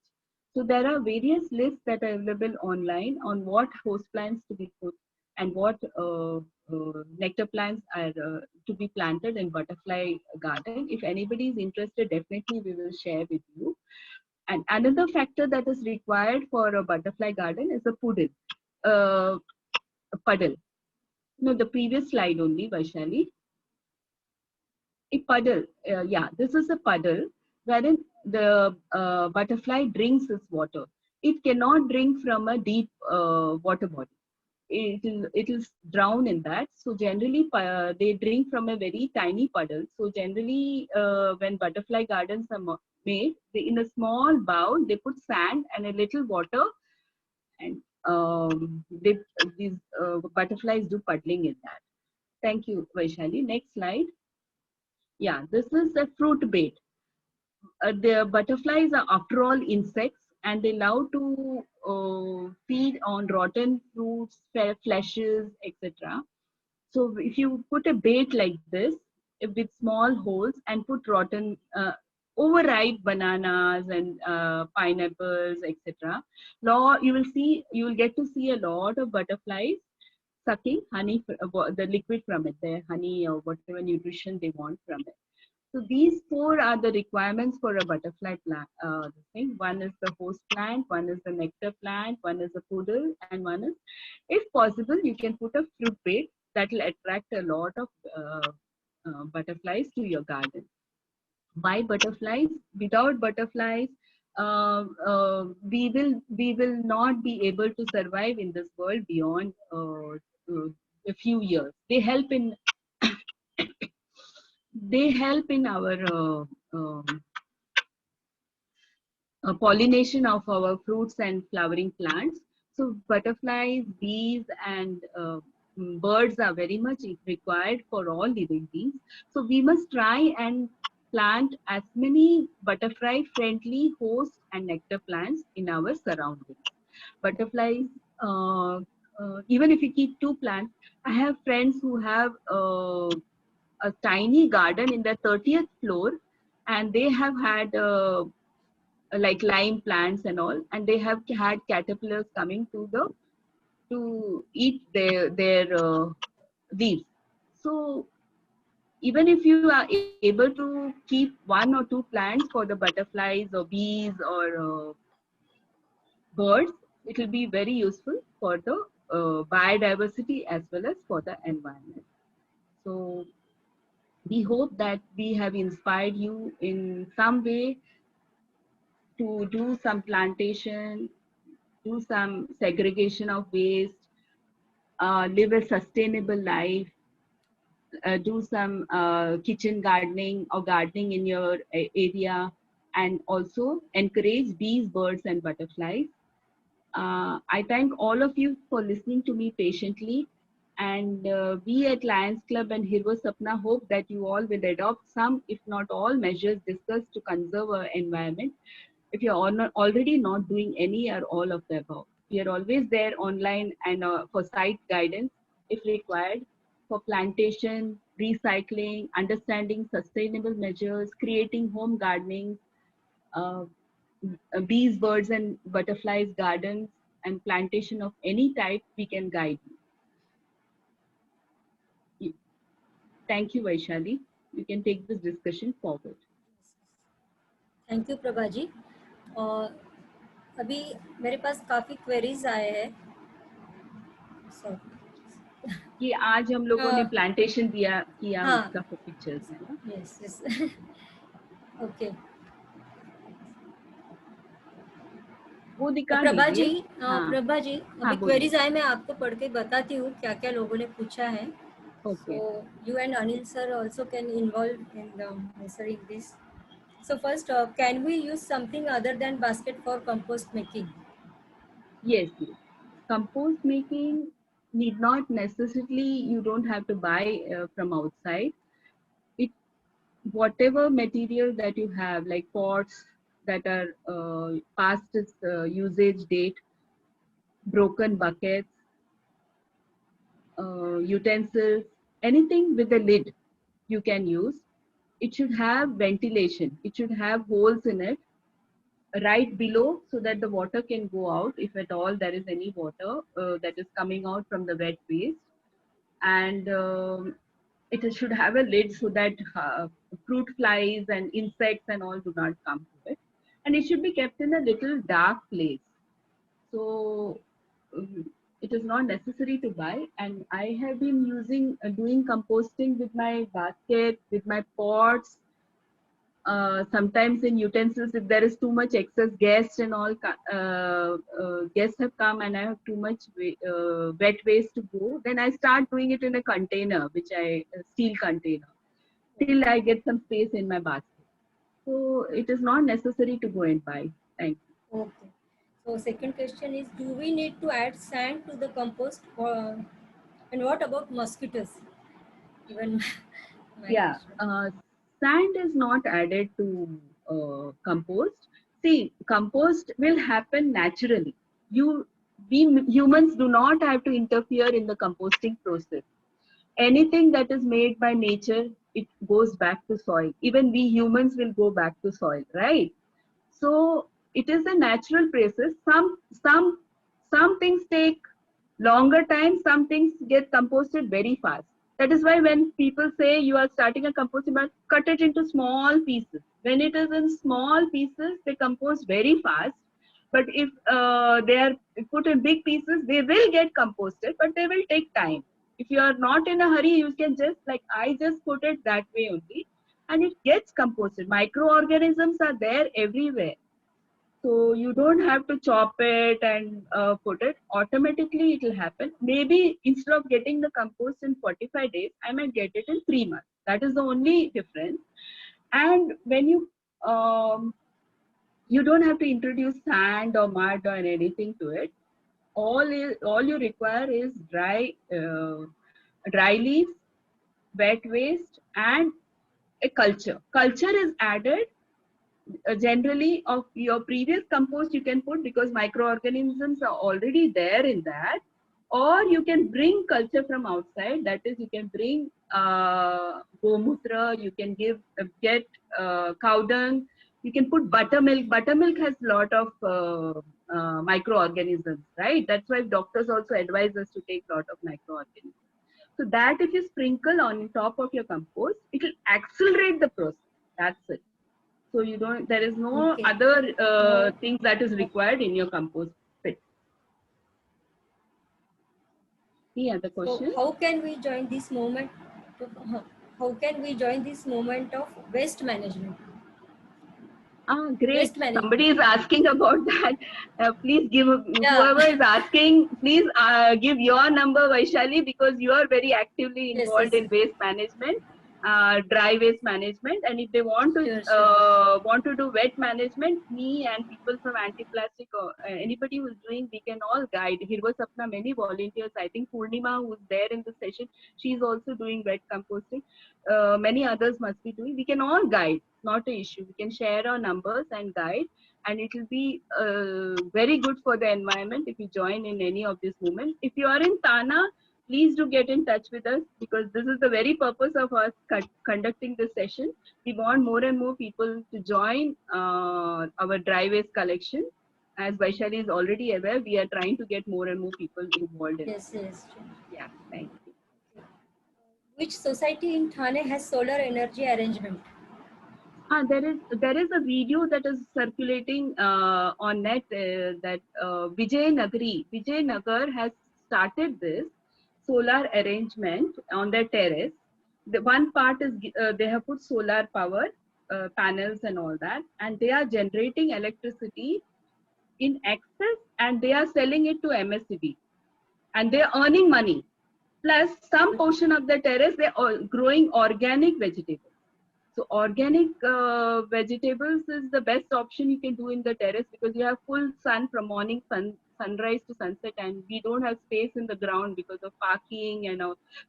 So there are various lists that are available online on what host plants to be put and what nectar plants are to be planted in butterfly garden. If anybody is interested, definitely we will share with you. And another factor that is required for a butterfly garden is a puddle. No, the previous slide only, Vaishali. A puddle, yeah, this is a puddle wherein the butterfly drinks its water. It cannot drink from a deep water body. It'll drown in that. So generally they drink from a very tiny puddle. So generally when butterfly gardens are made, in a small bowl they put sand and a little water, and these butterflies do puddling in that. Thank you, Vaishali. Next slide. Yeah, this is a fruit bait. The butterflies are after all insects, and they love to feed on rotten fruits, fleshes, etc. So if you put a bait like this with small holes and put rotten overripe bananas and pineapples, etc., you will get to see a lot of butterflies sucking honey, the liquid from it, the honey or whatever nutrition they want from it. So these four are the requirements for a butterfly plant. One is the host plant, one is the nectar plant, one is a poodle, and one is, if possible, you can put a fruit bait that will attract a lot of butterflies to your garden. Why butterflies? Without butterflies, we will not be able to survive in this world beyond a few years. They help in our pollination of our fruits and flowering plants. So butterflies, bees, and birds are very much required for all living beings. So we must try and plant as many butterfly friendly host and nectar plants in our surroundings. Butterflies, even if you keep 2 plants, I have friends who have a tiny garden in the 30th floor, and they have had like lime plants and all, and they have had caterpillars coming to eat their leaves. So even if you are able to keep 1 or 2 plants for the butterflies or bees or birds, it will be very useful for the biodiversity as well as for the environment. So we hope that we have inspired you in some way to do some plantation, do some segregation of waste, live a sustainable life, do some kitchen gardening or gardening in your area, and also encourage bees, birds, and butterflies. I thank all of you for listening to me patiently, and we at Lions Club and Hirvo Sapna hope that you all will adopt some, if not all, measures discussed to conserve our environment. If you're already not doing any or all of the above, we are always there online and for site guidance if required, for plantation, recycling, understanding sustainable measures, creating home gardening, uh, bees, birds, and butterflies gardens, and plantation of any type, we can guide you. Thank you, Vaishali. You can take this discussion forward. Thank you, Prabhaji. अभी मेरे पास काफ़ी queries आए हैं। सो कि आज हम लोगों ने प्लांटेशन किया हाँ। उसका पिक्चर्स है ना। Yes yes okay. वो दिखा प्रभा जी, दीजिए। हाँ प्रभा जी, हाँ अभी बोलिए। क्वेरीज आए, मैं आपको पढ़ के बताती हूँ क्या क्या लोगों ने पूछा है। Okay. So you and Anil sir also can involve in the answering this. So first, can we use something other than basket for compost making? Yes, yes. Compost making need not necessarily, you don't have to buy from outside. It, whatever material that you have, like pots that are past its usage date, broken buckets, utensils, anything with a lid you can use. It should have ventilation. It should have holes in it right below so that the water can go out if at all there is any water that is coming out from the wet waste. And it should have a lid so that fruit flies and insects and all do not come to it. And it should be kept in a little dark place. So it is not necessary to buy. And I have been using doing composting with my basket, with my pots, sometimes in utensils if there is too much excess guests and all guests have come and I have too much wet waste to go, then I start doing it in a container, which I steel container, till I get some space in my basket. So it is not necessary to go and buy. Thank you. Okay. So second question is, do we need to add sand to the compost, and what about mosquitoes? Even my Yeah, question. sand is not added to compost. See, compost will happen naturally. We humans do not have to interfere in the composting process. Anything that is made by nature, it goes back to soil. Even we humans will go back to soil, right? So it is a natural process. Some things take longer time, some things get composted very fast. That is why when people say you are starting a composting, but cut it into small pieces. When it is in small pieces, they compose very fast. But if they are put in big pieces, they will get composted, but they will take time. If you are not in a hurry, you can just, like I just put it that way only, and it gets composted. Microorganisms are there everywhere. So you don't have to chop it and put it. Automatically it will happen. Maybe instead of getting the compost in 45 days, I might get it in 3 months. That is the only difference. And when you don't have to introduce sand or mud or anything to it. All you require is dry leaves, wet waste, and a culture. Culture is added generally of your previous compost you can put, because microorganisms are already there in that. Or you can bring culture from outside, that is you can bring gomutra, you can get cow dung, you can put buttermilk. Buttermilk has a lot of microorganisms, right? That's why doctors also advise us to take a lot of microorganisms. So that if you sprinkle on top of your compost, it will accelerate the process. That's it. So you don't, there is no Okay. other things that is required in your compost pit. Any other question? So how can we join this movement? How can we join this movement of waste management? Great. Waste management. Somebody is asking about that. Please give, Yeah. whoever is asking, please give your number, Vaishali, because you are very actively Yes, involved yes. in waste management, dry waste management. And if they want to want to do wet management, me and people from Anti-Plastic or anybody who is doing, we can all guide. Hirva Sapna, many volunteers. I think Purnima, who is there in the session, she is also doing wet composting. Many others must be doing. We can all guide. Not an issue. We can share our numbers and guide, and it will be very good for the environment if you join in any of these movements. If you are in Tana, please do get in touch with us, because this is the very purpose of us conducting this session. We want more and more people to join our dry waste collection. As Vaishali is already aware, we are trying to get more and more people involved in it. Yes, yes. Yeah, thank you. Which society in Thane has solar energy arrangement? There is a video that is circulating on net that Vijay Nagar has started this solar arrangement on their terrace. The one part is they have put solar power panels and all that, and they are generating electricity in excess, and they are selling it to MSCB, and they are earning money. Plus, some portion of the terrace they are growing organic vegetables. So organic vegetables is the best option you can do in the terrace, because you have full sun from sunrise to sunset, and we don't have space in the ground because of parking and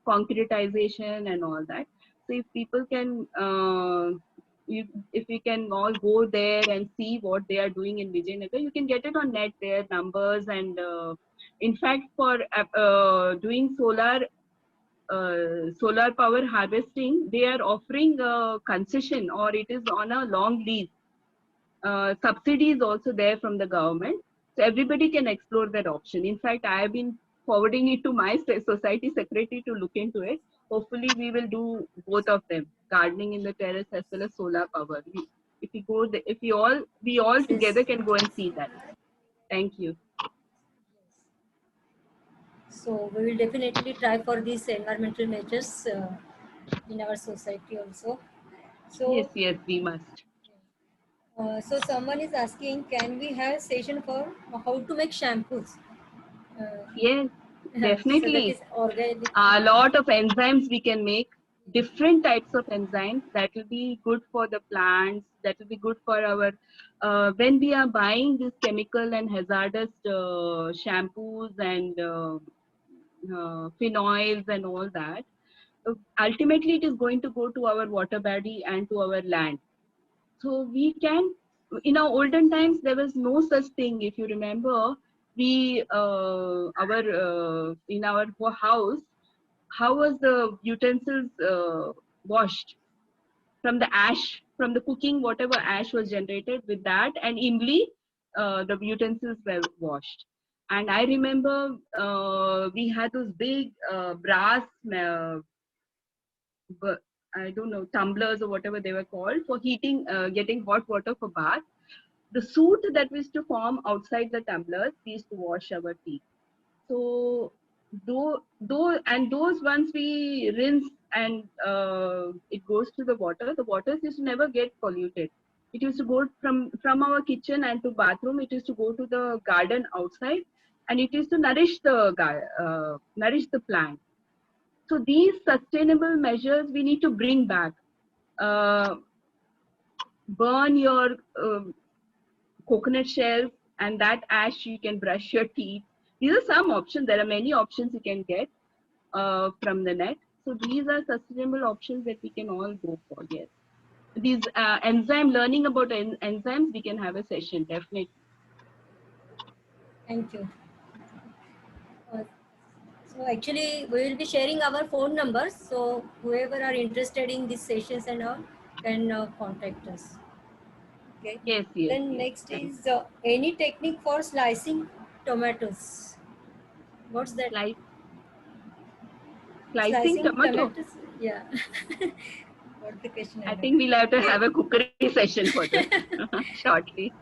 concretization and all that. So if people can, if we can all go there and see what they are doing in Vijayanagar, you can get it on net, their numbers, and in fact for doing solar power harvesting, they are offering a concession, or it is on a long lease. Subsidy is also there from the government, so everybody can explore that option. In fact, I have been forwarding it to my society secretary to look into it. Hopefully we will do both of them, gardening in the terrace as well as solar power. If we all together can go and see that. Thank you. So we will definitely try for these environmental measures in our society also. So Yes, we must. So someone is asking, can we have session for how to make shampoos? Yes, So that definitely. is organic. A lot of enzymes we can make, different types of enzymes that will be good for the plants, that will be good for our, when we are buying this chemical and hazardous shampoos and phenols and all that, ultimately it is going to go to our water body and to our land. So we can, in our olden times, there was no such thing. If you remember, we, in our house, how was the utensils washed? From the ash, from the cooking, whatever ash was generated with that, and imli, the utensils were washed. And I remember we had those big brass, I don't know, tumblers or whatever they were called, for heating, getting hot water for bath. The soot that we used to form outside the tumblers, we used to wash our teeth. So those once we rinse and it goes to the waters used to never get polluted. It used to go from our kitchen and to bathroom. It used to go to the garden outside, and it used to nourish the plant. So these sustainable measures we need to bring back. Burn your coconut shells, and that ash you can brush your teeth. These are some options. There are many options you can get from the net. So these are sustainable options that we can all go for. Yes. These learning about enzymes, we can have a session, definitely. Thank you. So actually, we will be sharing our phone numbers. So whoever are interested in these sessions and all can contact us. Okay. Yes. Then next is any technique for slicing tomatoes. What's that? Slicing tomato? Tomatoes? Yeah. What's the question? I think we'll have to have a cookery session for this shortly.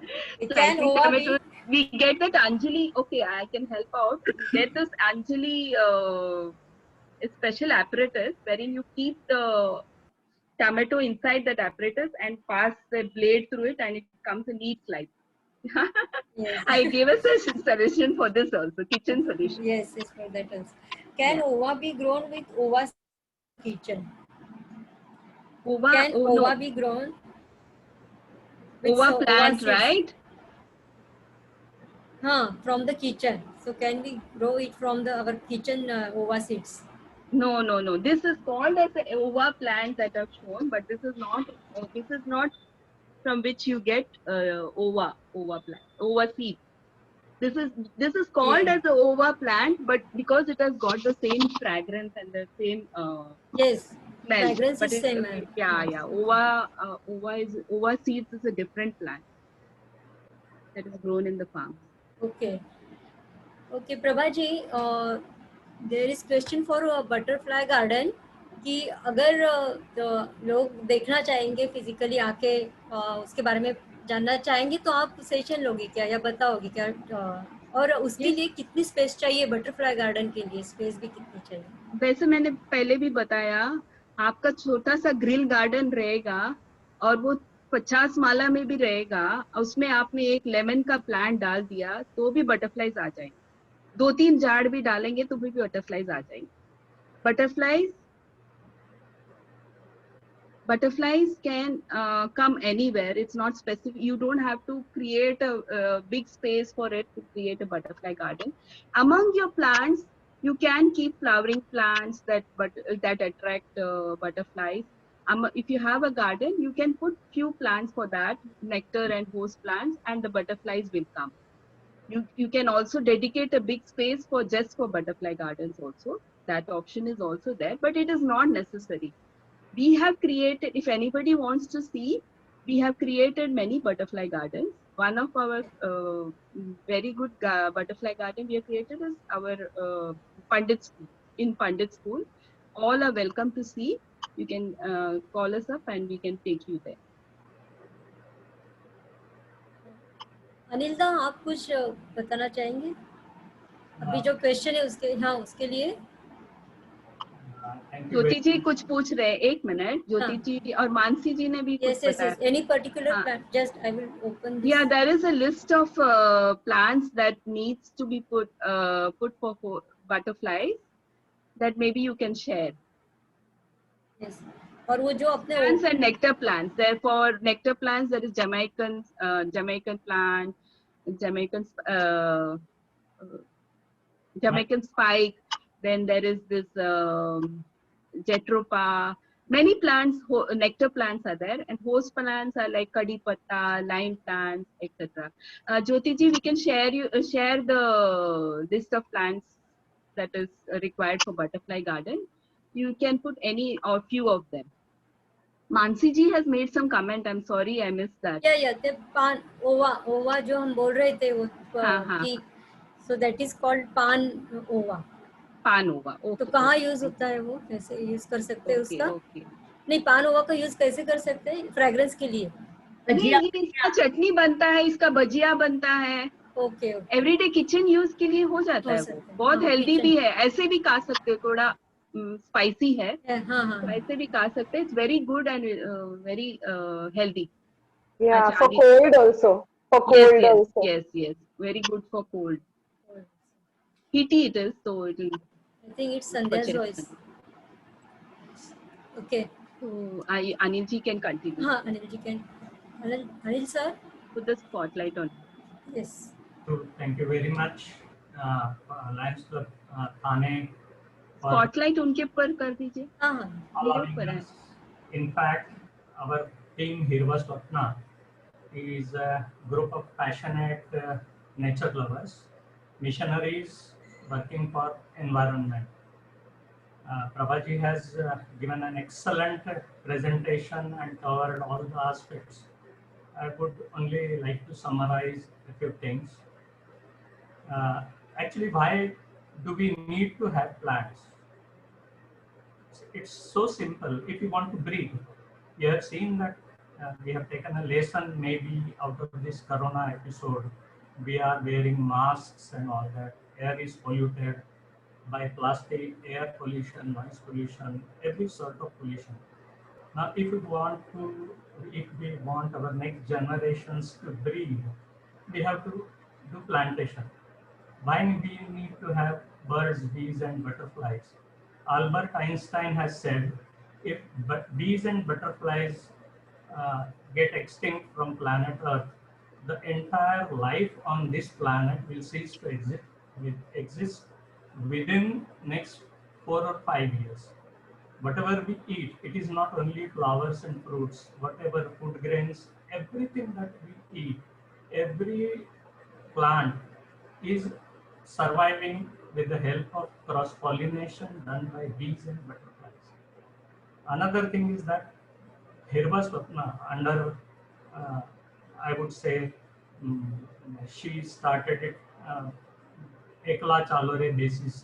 Slicing tomatoes. We get that Anjali. Okay, I can help out. We get this Anjali a special apparatus wherein you keep the tomato inside that apparatus and pass the blade through it, and it comes a neat slice. Yes. I gave a suggestion for this also, kitchen solution. Yes, for that also. Can ova be grown with ova kitchen? Can ova be grown with ova plant, right? From the kitchen. So can we grow it from our kitchen ova seeds? No. This is called as the ova plant that I've shown, but this is not from which you get ova seed. This is called as the ova plant, but because it has got the same fragrance and the same yes, smell. Fragrance is same. Ova seeds is a different plant that is grown in the farm. Okay, Prabhaji, there is question for a butterfly garden. कि अगर तो लोग देखना चाहेंगे physically आके उसके बारे में जानना चाहेंगे तो आप सेशन लोगे क्या या बताओगे क्या? और उसके Yes. लिए कितनी स्पेस चाहिए? बटरफ्लाई गार्डन के लिए स्पेस भी कितनी चाहिए? वैसे मैंने पहले भी बताया, आपका छोटा सा ग्रिल गार्डन रहेगा और वो 50 माला में भी रहेगा, उसमें आपने एक लेमन का प्लांट डाल दिया तो भी बटरफ्लाईज आ जाएंगे। 2-3 झाड़ भी डालेंगे तो भी बटरफ्लाईज आ जाएंगे। Butterflies can come anywhere. It's not specific. You don't have to create a big space for it to create a butterfly garden. Among your plants, you can keep flowering plants that attract butterflies. If you have a garden, you can put few plants for that, nectar and host plants, and the butterflies will come. You can also dedicate a big space for just for butterfly gardens also. That option is also there, but it is not necessary. We have created, if anybody wants to see, we have created many butterfly gardens. One of our very good butterfly garden we have created is our Pandit school. In Pandit school, all are welcome to see. You can call us up and we can take you there. Anil दा, आप कुछ बताना चाहेंगे? अभी जो question है उसके, हाँ उसके लिए ज्योति जी कुछ पूछ रहे हैं, 1 मिनट। ज्योति जी और मानसी जी ने भी कुछ बताया। Any particular plant? Just I will open this. Yeah, there is a list of plants that needs to be put for butterflies that maybe you can share. Yes. और वो जो अपने Plants and nectar plants. Therefore, nectar plants, there is Jamaican plant, Jamaican spike. Then there is this Jatropha. Many plants, nectar plants are there, and host plants are like Kadi Patta, lime plants, etc. Jyoti ji, we can share the list of plants that is required for butterfly garden. You can put any or few of them. Mansi ji has made some comment. I'm sorry, I missed that. Yeah, the pan ova जो हम बोल रहे थे वो कि so that is called pan ova. पान ओवा, तो कहाँ यूज होता है वो? कैसे यूज कर सकते हैं उसका? नहीं, पान ओवा का यूज कैसे कर सकते हैं? फ्रेग्रेंस के लिए? इसका चटनी बनता है, इसका भजिया बनता है। ओके। एवरीडे किचन यूज के लिए हो जाता है। बहुत हेल्दी भी है, ऐसे भी खा सकते हो, थोड़ा स्पाइसी है तो ऐसे भी खा सकते हैं। It's very good and very healthy. For cold also. For cold also. Yes, very good for cold. Heaty it is, so it will. I think it's Sandhya's voice. Okay. So Anil ji can continue. हाँ, Anil ji can. Anil sir, put the spotlight on. Yes. So thank you very much, Lions Club Thane. Spotlight उनके ऊपर कर दीजिए। हाँ, मेरे ऊपर है। In fact, our team Hirva Swapna is a group of passionate nature lovers, missionaries working for environment. Prabhaji has given an excellent presentation and covered all the aspects. I would only like to summarize a few things. Actually, why do we need to have plants? It's so simple. If you want to breathe, you have seen that we have taken a lesson maybe out of this corona episode. We are wearing masks and all that. Air is polluted by plastic, air pollution, noise pollution, every sort of pollution. Now, if we want our next generations to breathe, we have to do plantation. Why we need to have birds, bees, and butterflies? Albert Einstein has said, if bees and butterflies get extinct from planet Earth, the entire life on this planet will cease to exist within next 4 or 5 years. Whatever we eat, it is not only flowers and fruits, whatever food grains, everything that we eat, every plant is surviving with the help of cross-pollination done by bees and butterflies. Another thing is that Hirva Swapna, under, I would say, she started it एकला चालो रे basis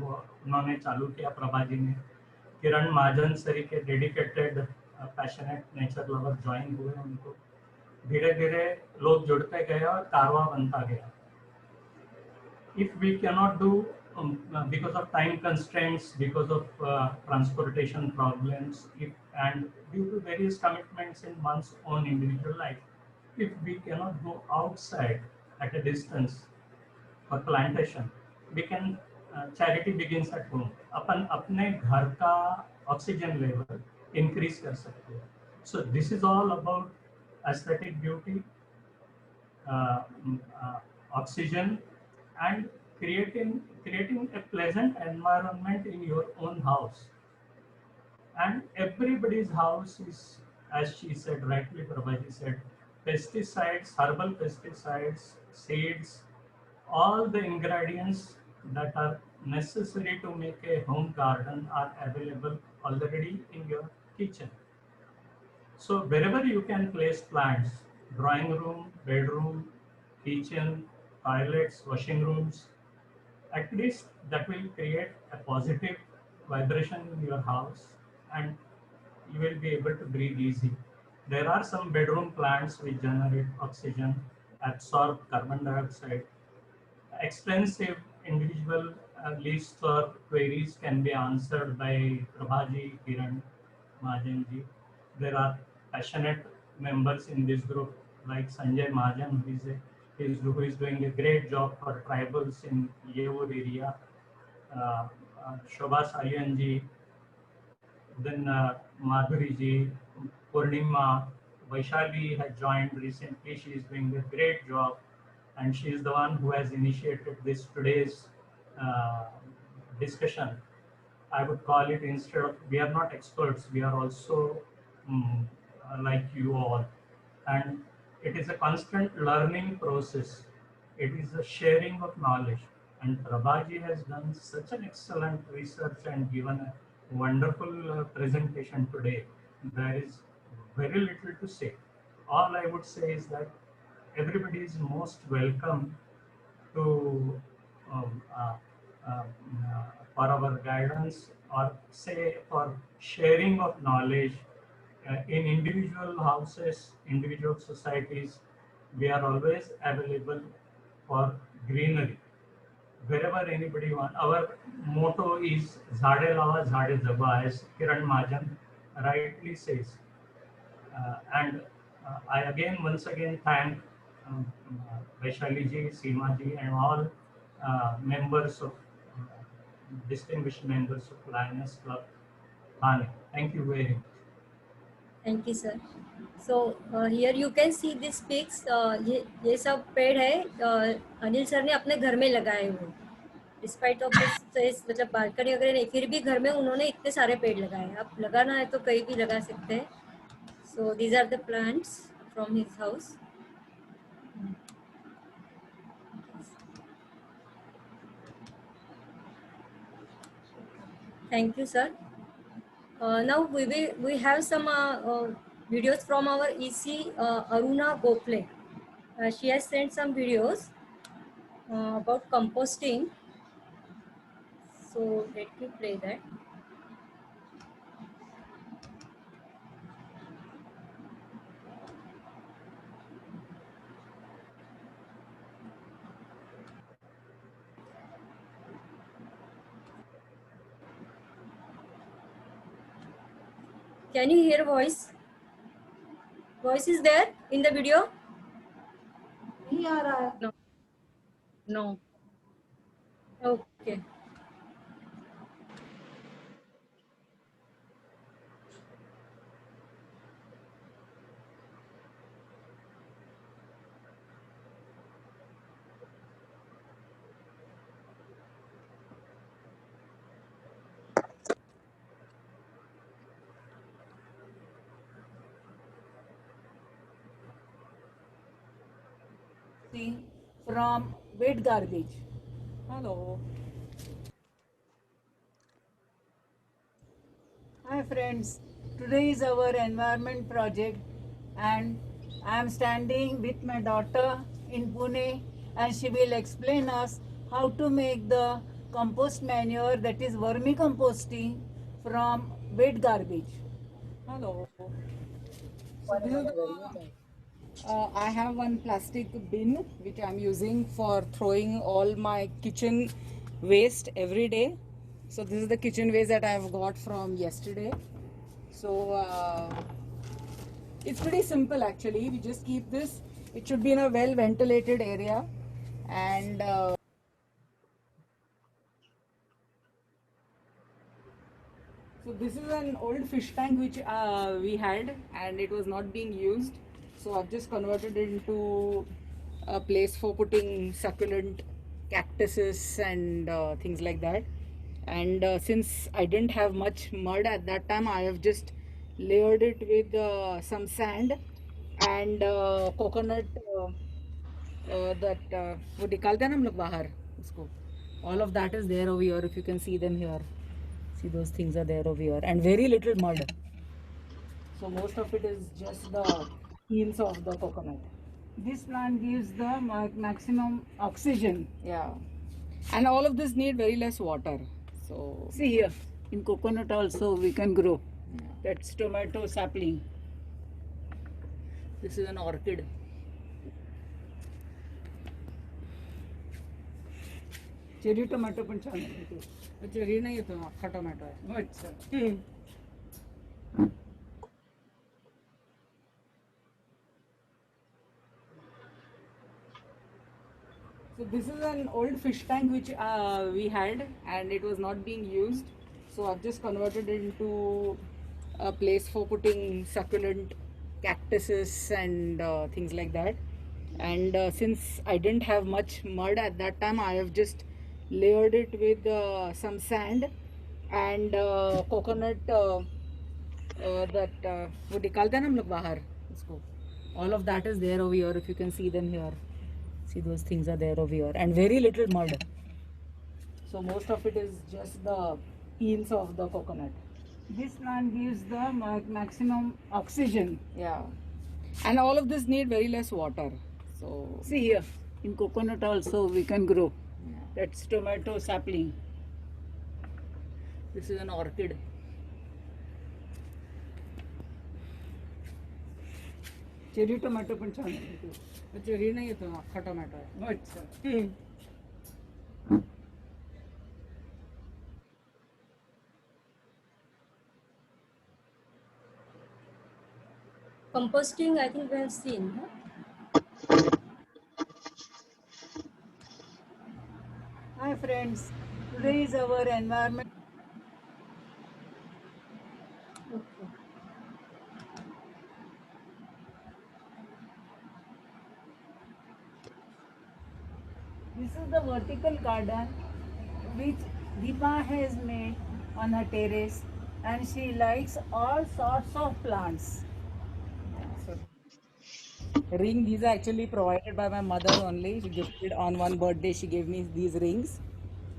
उन्होंने चालू किया प्रभा जी ने, किरण महाजन sir के dedicated passionate nature lover join हुए, उनको धीरे धीरे लोग जुड़ते गए और कारवा बनता गया. If we cannot do because of time constraints, because of transportation problems, and due to various commitments in one's own individual life, if we cannot go outside at a distance for plantation, we can charity begins at home. अपन अपने घर का oxygen level increase कर सकते हैं. So this is all about aesthetic beauty, oxygen, and creating a pleasant environment in your own house. And everybody's house is, as she said, rightly Prabhaji said, pesticides, herbal pesticides, seeds, all the ingredients that are necessary to make a home garden are available already in your kitchen. So wherever you can place plants, drawing room, bedroom, kitchen, toilets, washing rooms, at least that will create a positive vibration in your house and you will be able to breathe easy. There are some bedroom plants which generate oxygen, absorb carbon dioxide. Extensive individual lists or queries can be answered by Prabhaji, Kiran, Mahajanji. There are passionate members in this group like Sanjay Mahajan, who is doing a great job for tribals in Yevur area. Shobha Saryanji, then Madhuri ji, Purnima, Vaishali has joined recently. She is doing a great job, and she is the one who has initiated this today's discussion. I would call it, instead of, we are not experts, we are also like you all, and it is a constant learning process. It is a sharing of knowledge, and Prabhaji has done such an excellent research and given a wonderful presentation today. There is very little to say. All I would say is that everybody is most welcome to for our guidance, or say for sharing of knowledge in individual houses, individual societies. We are always available for greenery. Wherever anybody wants. Our motto is Zade Lawa, Zade Jagwa, as Kiran Mahajan rightly says. And I once again thank Vaishali ji, Seema ji, and all members of distinguished members of Lioness Club Thane. Thank you very much. Thank you, sir. So here you can see these pics. ये सब पेड़ है Anil sir ने अपने घर में लगाए हुए. डिस्पाइट ऑफ दिस मतलब बालकनी वगैरह नहीं, फिर भी घर में उन्होंने इतने सारे पेड़ लगाए. आप लगाना है तो कहीं भी लगा सकते हैं. So these are the plants from his house. Thank you, sir. Now we have some videos from our EC Aruna Gokhale. She has sent some videos about composting. So let me play that. Can you hear voice? Voice is there in the video? नहीं आ रहा है. No. No. Okay. From wet garbage. Hello. Hi friends, today is our environment project and I am standing with my daughter in Pune and she will explain us how to make the compost manure, that is vermicomposting, from wet garbage. Hello. So this is I have one plastic bin which I'm using for throwing all my kitchen waste every day. So this is the kitchen waste that I've got from yesterday. So it's pretty simple actually. We just keep this. It should be in a well ventilated area, and so this is an old fish tank which we had, and it was not being used. So I've just converted it into a place for putting succulent cactuses and things like that. And since I didn't have much mud at that time, I have just layered it with some sand and coconut that वो निकालते हैं ना हम लोग बाहर उसको. All of that is there over here. If you can see them here, see those things are there over here, and very little mud. So most of it is just the peels of the coconut. This plant gives the maximum oxygen. Yeah, and all of this need very less water. So see here, in coconut also we can grow. Yeah. That's tomato sapling. This is an orchid. Cherry tomato पण छान आहे. Cherry नाही येतो, अख्खा tomato आहे. अच्छा. So this is an old fish tank which we had, and it was not being used. So I've just converted it into a place for putting succulent cactuses and things like that. And since I didn't have much mud at that time, I have just layered it with some sand and coconut that वो निकालते हैं ना हम लोग बाहर उसको. All of that is there over here. If you can see them here, see those things are there over here, and very little mud. So most of it is just the peels of the coconut. This plant gives the maximum oxygen. Yeah, and all of this need very less water. So see here, in coconut also we can grow. Yeah. That's tomato sapling. This is an orchid. Cherry tomato पण छान आहे. Cherry नाही येतो, अख्खा tomato आहे. अच्छा. Composting, I think we have seen. Huh? Hi friends, today is our environment. Okay. This is the vertical garden which Deepa has made on her terrace, and she likes all sorts of plants. Ring, these are actually provided by my mother only. She gifted on one birthday, she gave me these rings,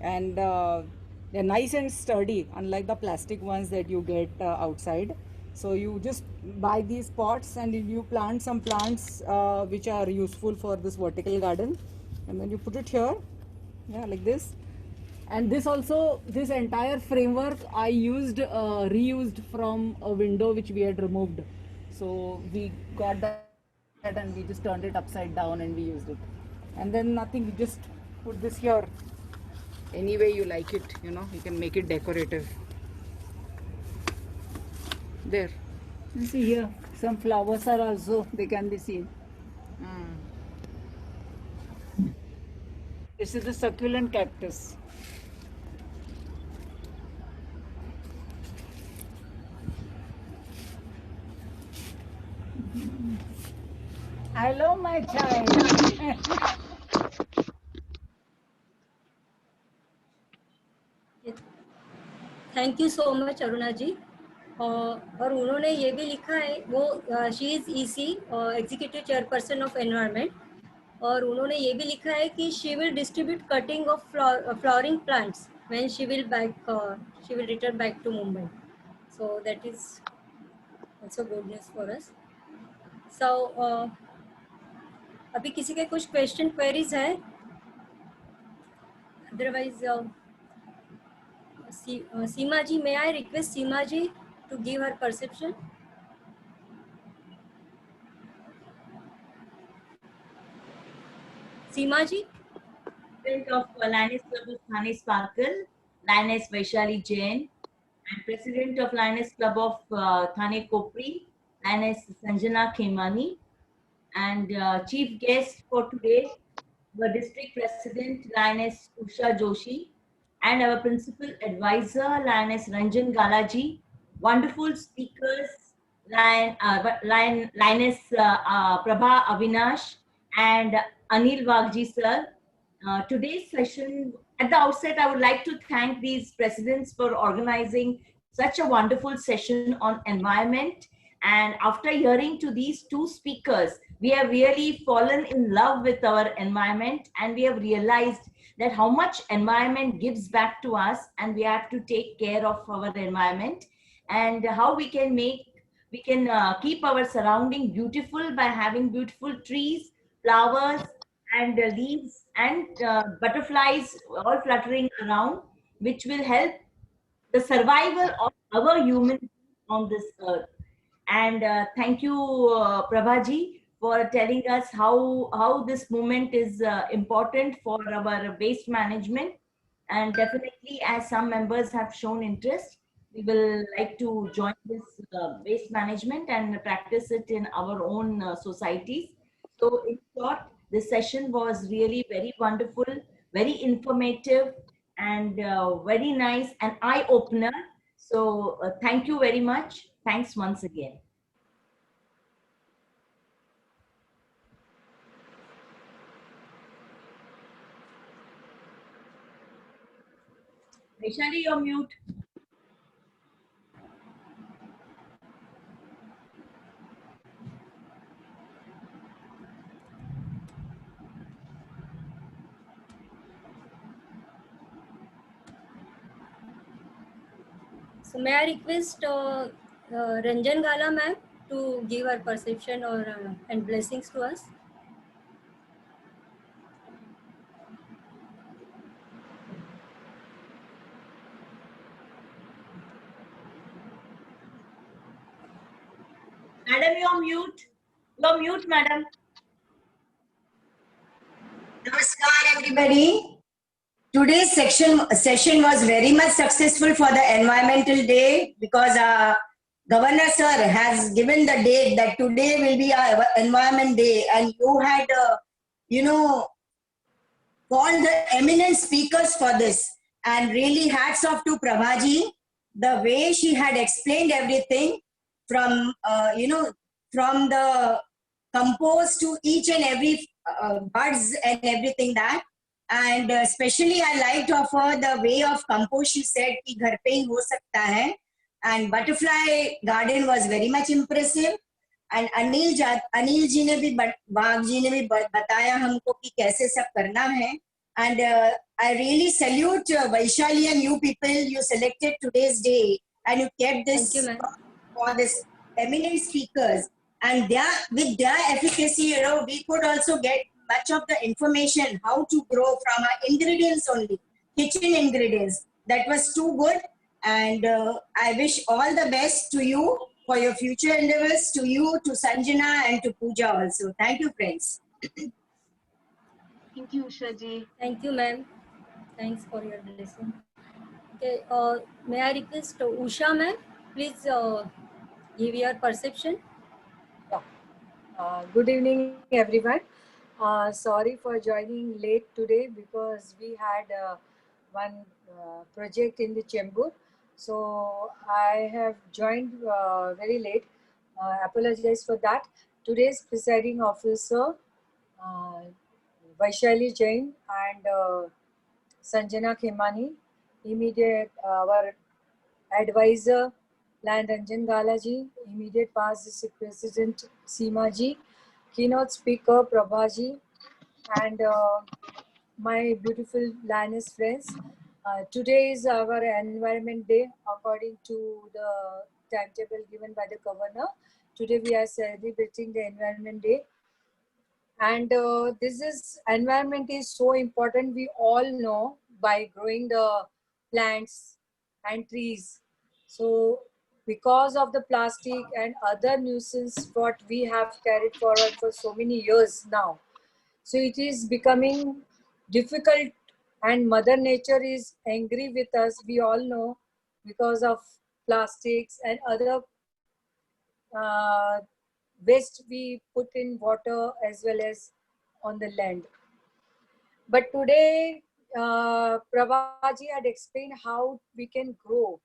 and they're nice and sturdy, unlike the plastic ones that you get outside. So you just buy these pots and you plant some plants which are useful for this vertical garden, and then you put it here, yeah, like this. And this also, this entire framework I used reused from a window which we had removed. So we got that and we just turned it upside down and we used it. And then nothing, you just put this here any way you like it, you know, you can make it decorative. There, you see here, some flowers are also, they can be seen. This is the succulent cactus. Hello, my child. Thank you so much Aruna ji. और उन्होंने ये भी लिखा है, वो she is EC executive chairperson of environment, और उन्होंने ये भी लिखा है कि she will distribute cutting of flowering plants when she will return back to Mumbai. So that is also good news for us. So अभी किसी के कुछ क्वेश्चन क्वेरीज है? Otherwise Seema ji, may I request Seema ji to give her perception. Seema ji? President of Lioness Club of Thane Sparkle, Lioness Vaishali Jain, and President of Lioness Club of Thane Kopri, Lioness Sanjana Khemani, and chief guest for today, the District President, Lioness Usha Joshi, and our Principal Advisor, Lioness Ranjan Galaji, wonderful speakers, Lioness Prabha Avinash, and Anil Wagji sir. Today's session, at the outset, I would like to thank these presidents for organizing such a wonderful session on environment. And after hearing to these two speakers, we have really fallen in love with our environment, and we have realized that how much environment gives back to us, and we have to take care of our environment, and how we can keep our surrounding beautiful by having beautiful trees, flowers, and leaves and butterflies all fluttering around, which will help the survival of our human on this earth. And thank you, Prabhaji, for telling us how this movement is important for our waste management. And definitely, as some members have shown interest, we will like to join this waste management and practice it in our own societies. So in short, this session was really very wonderful, very informative, and very nice and eye-opener. So thank you very much. Thanks once again. Vaishali, you're mute. So may I request Ranjan Gala ma'am to give her perception or and blessings to us. Madam, you're mute. You're mute, madam. Namaskar, everybody. Today's session was very much successful for the Environmental Day because Governor Sir has given the date that today will be our Environment Day, and you had, called the eminent speakers for this. And really hats off to Prabhaji, the way she had explained everything from, from the compost to each and every buds and everything that. And especially I liked of her the way of compost. She said कि घर पे ही हो सकता है, and butterfly garden was very much impressive. And Anil जी ने भी वाघ जी ने भी बताया हमको कि कैसे सब करना है. And I really salute Vaishali and you people. You selected today's day and you kept this for this eminent speakers. And with their efficacy, we could also get much of the information how to grow from our ingredients only, kitchen ingredients. That was too good. And I wish all the best to you for your future endeavors, to you, to Sanjana, and to Pooja also. Thank you, friends. Thank you, Usha ji. Thank you, ma'am. Thanks for your blessing. Okay, may I request Usha ma'am, please give your perception. Good evening, everyone. Sorry for joining late today because we had one project in the Chembur. So I have joined very late. Apologize for that. Today's presiding officer, Vaishali Jain and Sanjana Khemani, immediate our advisor, Land Ranjan Galaji, immediate past district president Seema ji, keynote speaker Prabhaji, and my beautiful Lioness friends. Today is our Environment Day according to the timetable given by the governor. Today we are celebrating the Environment Day. And this environment is so important. We all know by growing the plants and trees. So because of the plastic and other nuisance what we have carried forward for so many years now. So it is becoming difficult, and Mother Nature is angry with us, we all know, because of plastics and other waste we put in water as well as on the land. But today, Prabhaji had explained how we can grow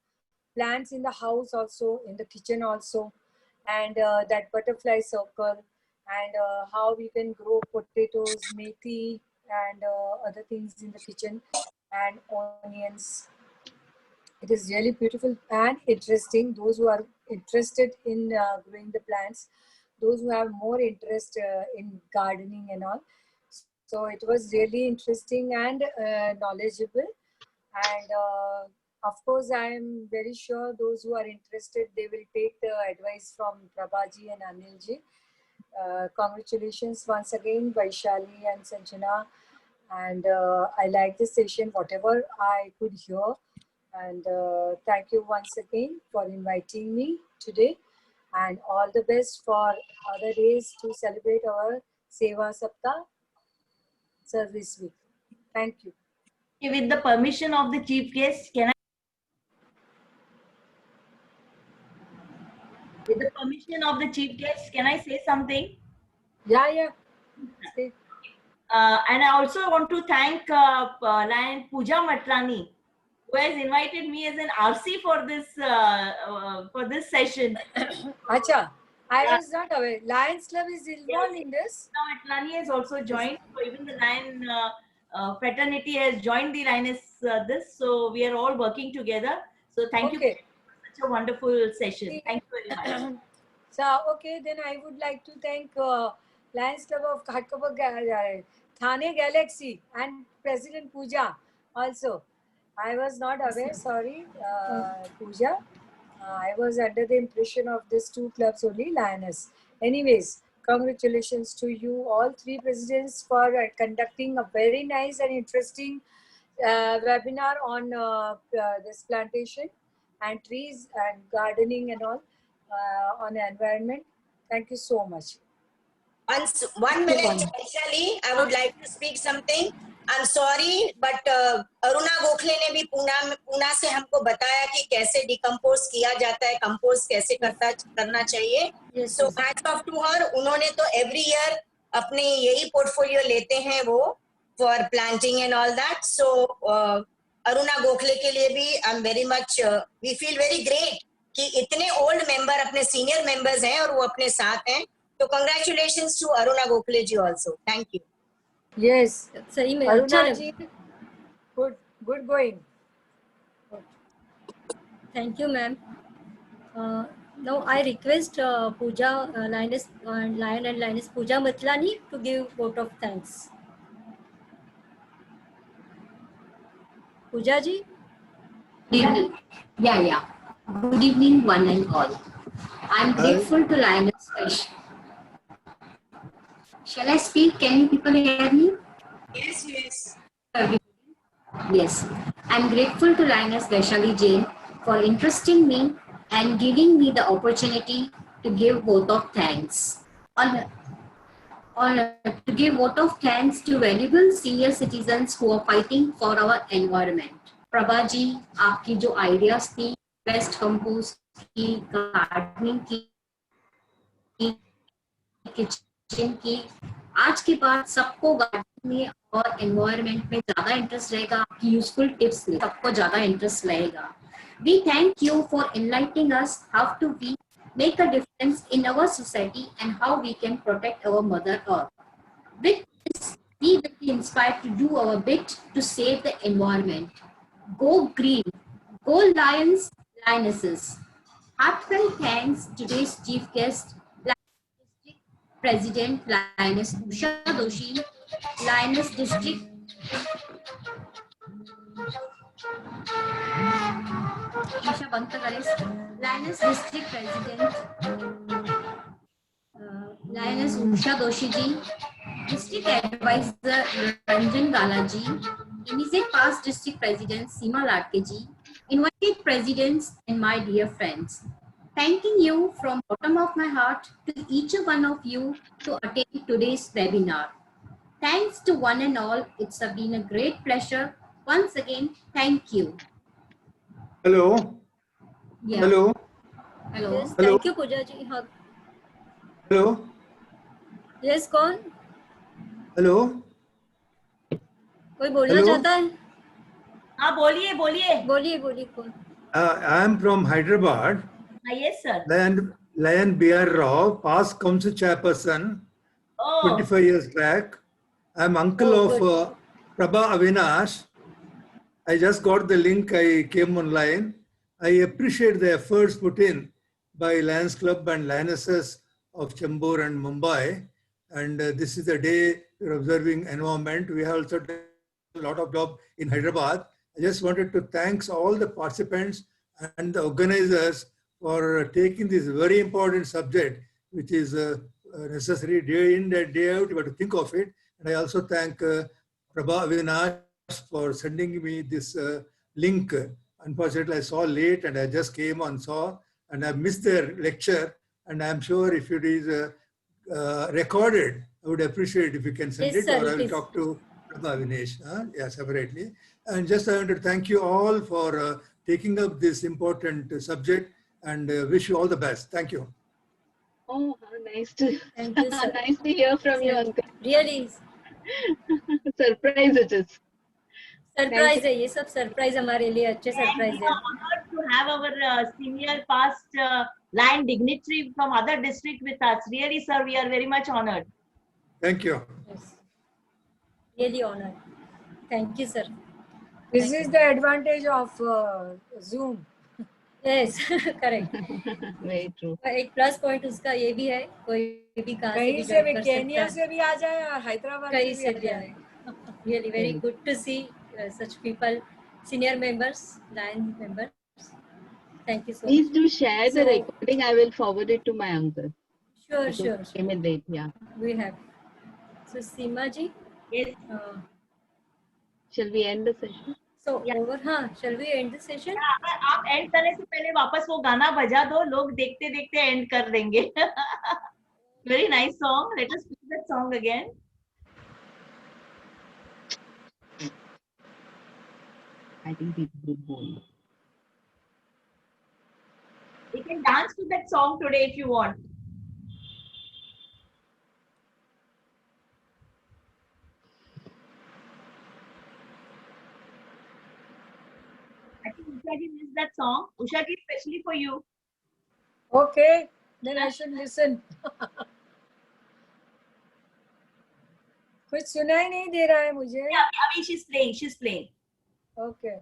plants in the house also, in the kitchen also, and that butterfly circle, and how we can grow potatoes, methi, and other things in the kitchen, and onions. It is really beautiful and interesting. Those who are interested in growing the plants, those who have more interest in gardening and all. So it was really interesting and knowledgeable. And of course, I am very sure those who are interested, they will take the advice from Prabhaji and Anilji. Congratulations once again, Vaishali and Sanjana. And I like this session, whatever I could hear. And thank you once again for inviting me today. And all the best for other days to celebrate our Seva Saptah service week. Thank you. With the permission of the chief guest, with the permission of the chief guest, can I say something? Yeah. And I also want to thank Lion Pooja Matrani, who has invited me as an RC for this session. Acha, I was not aware. Lions Club is involved in this. Now Matrani has also joined. So even the Lion fraternity has joined the Lioness this. So we are all working together. So thank you for such a wonderful session. Thank you very much. So okay, then I would like to thank Lions Club of Khatkapur Thane Galaxy and President Pooja also. I was not aware, sorry, Pooja. I was under the impression of these two clubs only, Lioness. Anyways, congratulations to you all three presidents for conducting a very nice and interesting webinar on this plantation and trees and gardening and all on the environment. Thank you so much. 1 minute, Vaishali, I would like to speak something. I'm sorry, but Aruna Gokhale ने भी पूना से हमको बताया कि कैसे decompose किया जाता है, कंपोज कैसे करना चाहिए. So hats off to her. उन्होंने तो every year अपने यही portfolio लेते हैं वो for planting and all that. So Aruna Gokhale के लिए भी I'm very much we feel very great कि इतने old member अपने senior members हैं और वो अपने साथ हैं. So congratulations to Aruna Gokhale ji also. Thank you. Yes, सही में Aruna अच्छा ji, good going. Thank you, ma'am. Now I request Pooja Lioness Lion and Lioness Pooja Matlani to give vote of thanks. Pooja ji. Yeah. Good evening, one and all. I'm grateful to Lioness. Shall I speak? Can you people hear me? Yes. Yes. I'm grateful to Lioness Vaishali Jain for interesting me and giving me the opportunity to give vote of thanks. To give vote of thanks to valuable senior citizens who are fighting for our environment. Prabhaji, आपकी जो ideas थी, best compost की, gardening की, kitchen की, आज के बाद सबको गार्डनिंग में और एनवायरनमेंट में ज्यादा इंटरेस्ट रहेगा, यूजफुल टिप्स में सबको ज्यादा इंटरेस्ट रहेगा. We thank you for enlightening us how to we make a difference in our society and how we can protect our Mother Earth. With this, we will be inspired to do our bit to save the environment. Go green, go lions, lionesses. Heartfelt thanks to today's chief guest, President Lioness Usha Doshi, Lioness District Lioness District President Lioness Usha Doshi ji, District Advisor Ranjan Gala ji, immediate past District President Seema Ladke ji, invited presidents and my dear friends. thanking you from bottom of my heart to each one of you to attend today's webinar. Thanks to one and all. It's been a great pleasure. Once again, thank you. Hello. Yeah. Hello. Hello. Yes, Hello. thank you पूजा जी. हाँ. Hello. Yes, कौन? Hello. कोई बोलना Hello. चाहता है? हाँ बोलिए बोलिए. बोलिए बोलिए कौन? I am from Hyderabad. Yes, sir. Lion B.R. Rao, past council chairperson, Oh. 25 years back. I am uncle Oh, of Prabha Avinash. I just got the link. I came online. I appreciate the efforts put in by Lions Club and Lionesses of Chembur and Mumbai. And this is the day we're observing environment. We have also done a lot of job in Hyderabad. I just wanted to thank all the participants and the organizers for taking this very important subject, which is necessary day in and day out. You have to think of it. And I also thank Prabha Avinash for sending me this link. Unfortunately, I saw late and I just came and saw, and I missed their lecture. And I'm sure if it is recorded, I would appreciate if you can send Yes, it, sir, or I it will is. talk to Prabha Avinash, yeah, separately. And just I want to thank you all for taking up this important subject and wish you all the best. Thank you. Oh, how nice to Thank you, sir. nice to hear from you, uncle. Really Surprise it is. Surprise है ये सब surprise हमारे लिए अच्छे surprise है. Honored to have our senior past line dignitary from other district with us. Really, sir, we are very much honored. Thank you. Yes. Really honored. Thank you, sir. This is the advantage of Zoom. Yes, correct. Very true. एक plus point उसका ये भी है, कोई भी कहाँ से भी कहीं से join भी, कर केनिया सकता से भी आ जाए और हैदराबाद कहीं से से भी भी आ आए. जाए. Really very good to see such people, senior members, line members. Thank you so Please much. do share the So- recording. I will forward it to my uncle. Sure, Because sure. I came in late, yeah. We have. So Seema ji. Yes. Shall we end the session? So over, हाँ, shall we end the session? आप and करने से पहले वापस वो गाना बजा दो, लोग देखते देखते एंड कर देंगे. Very nice song. Let us play that song again. I think people will bowl. You can dance to that song today if you want. I think Usha ji missed that song. Usha ji, especially for you. Okay, then I should listen. कुछ सुनाई नहीं दे रहा है मुझे. Yeah, Abhi, she's playing. She's playing. Okay.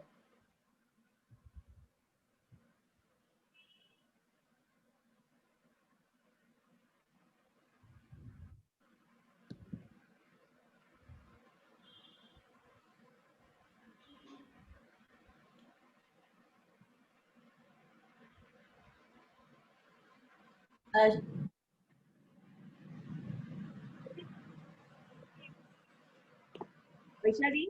Vaishnavi?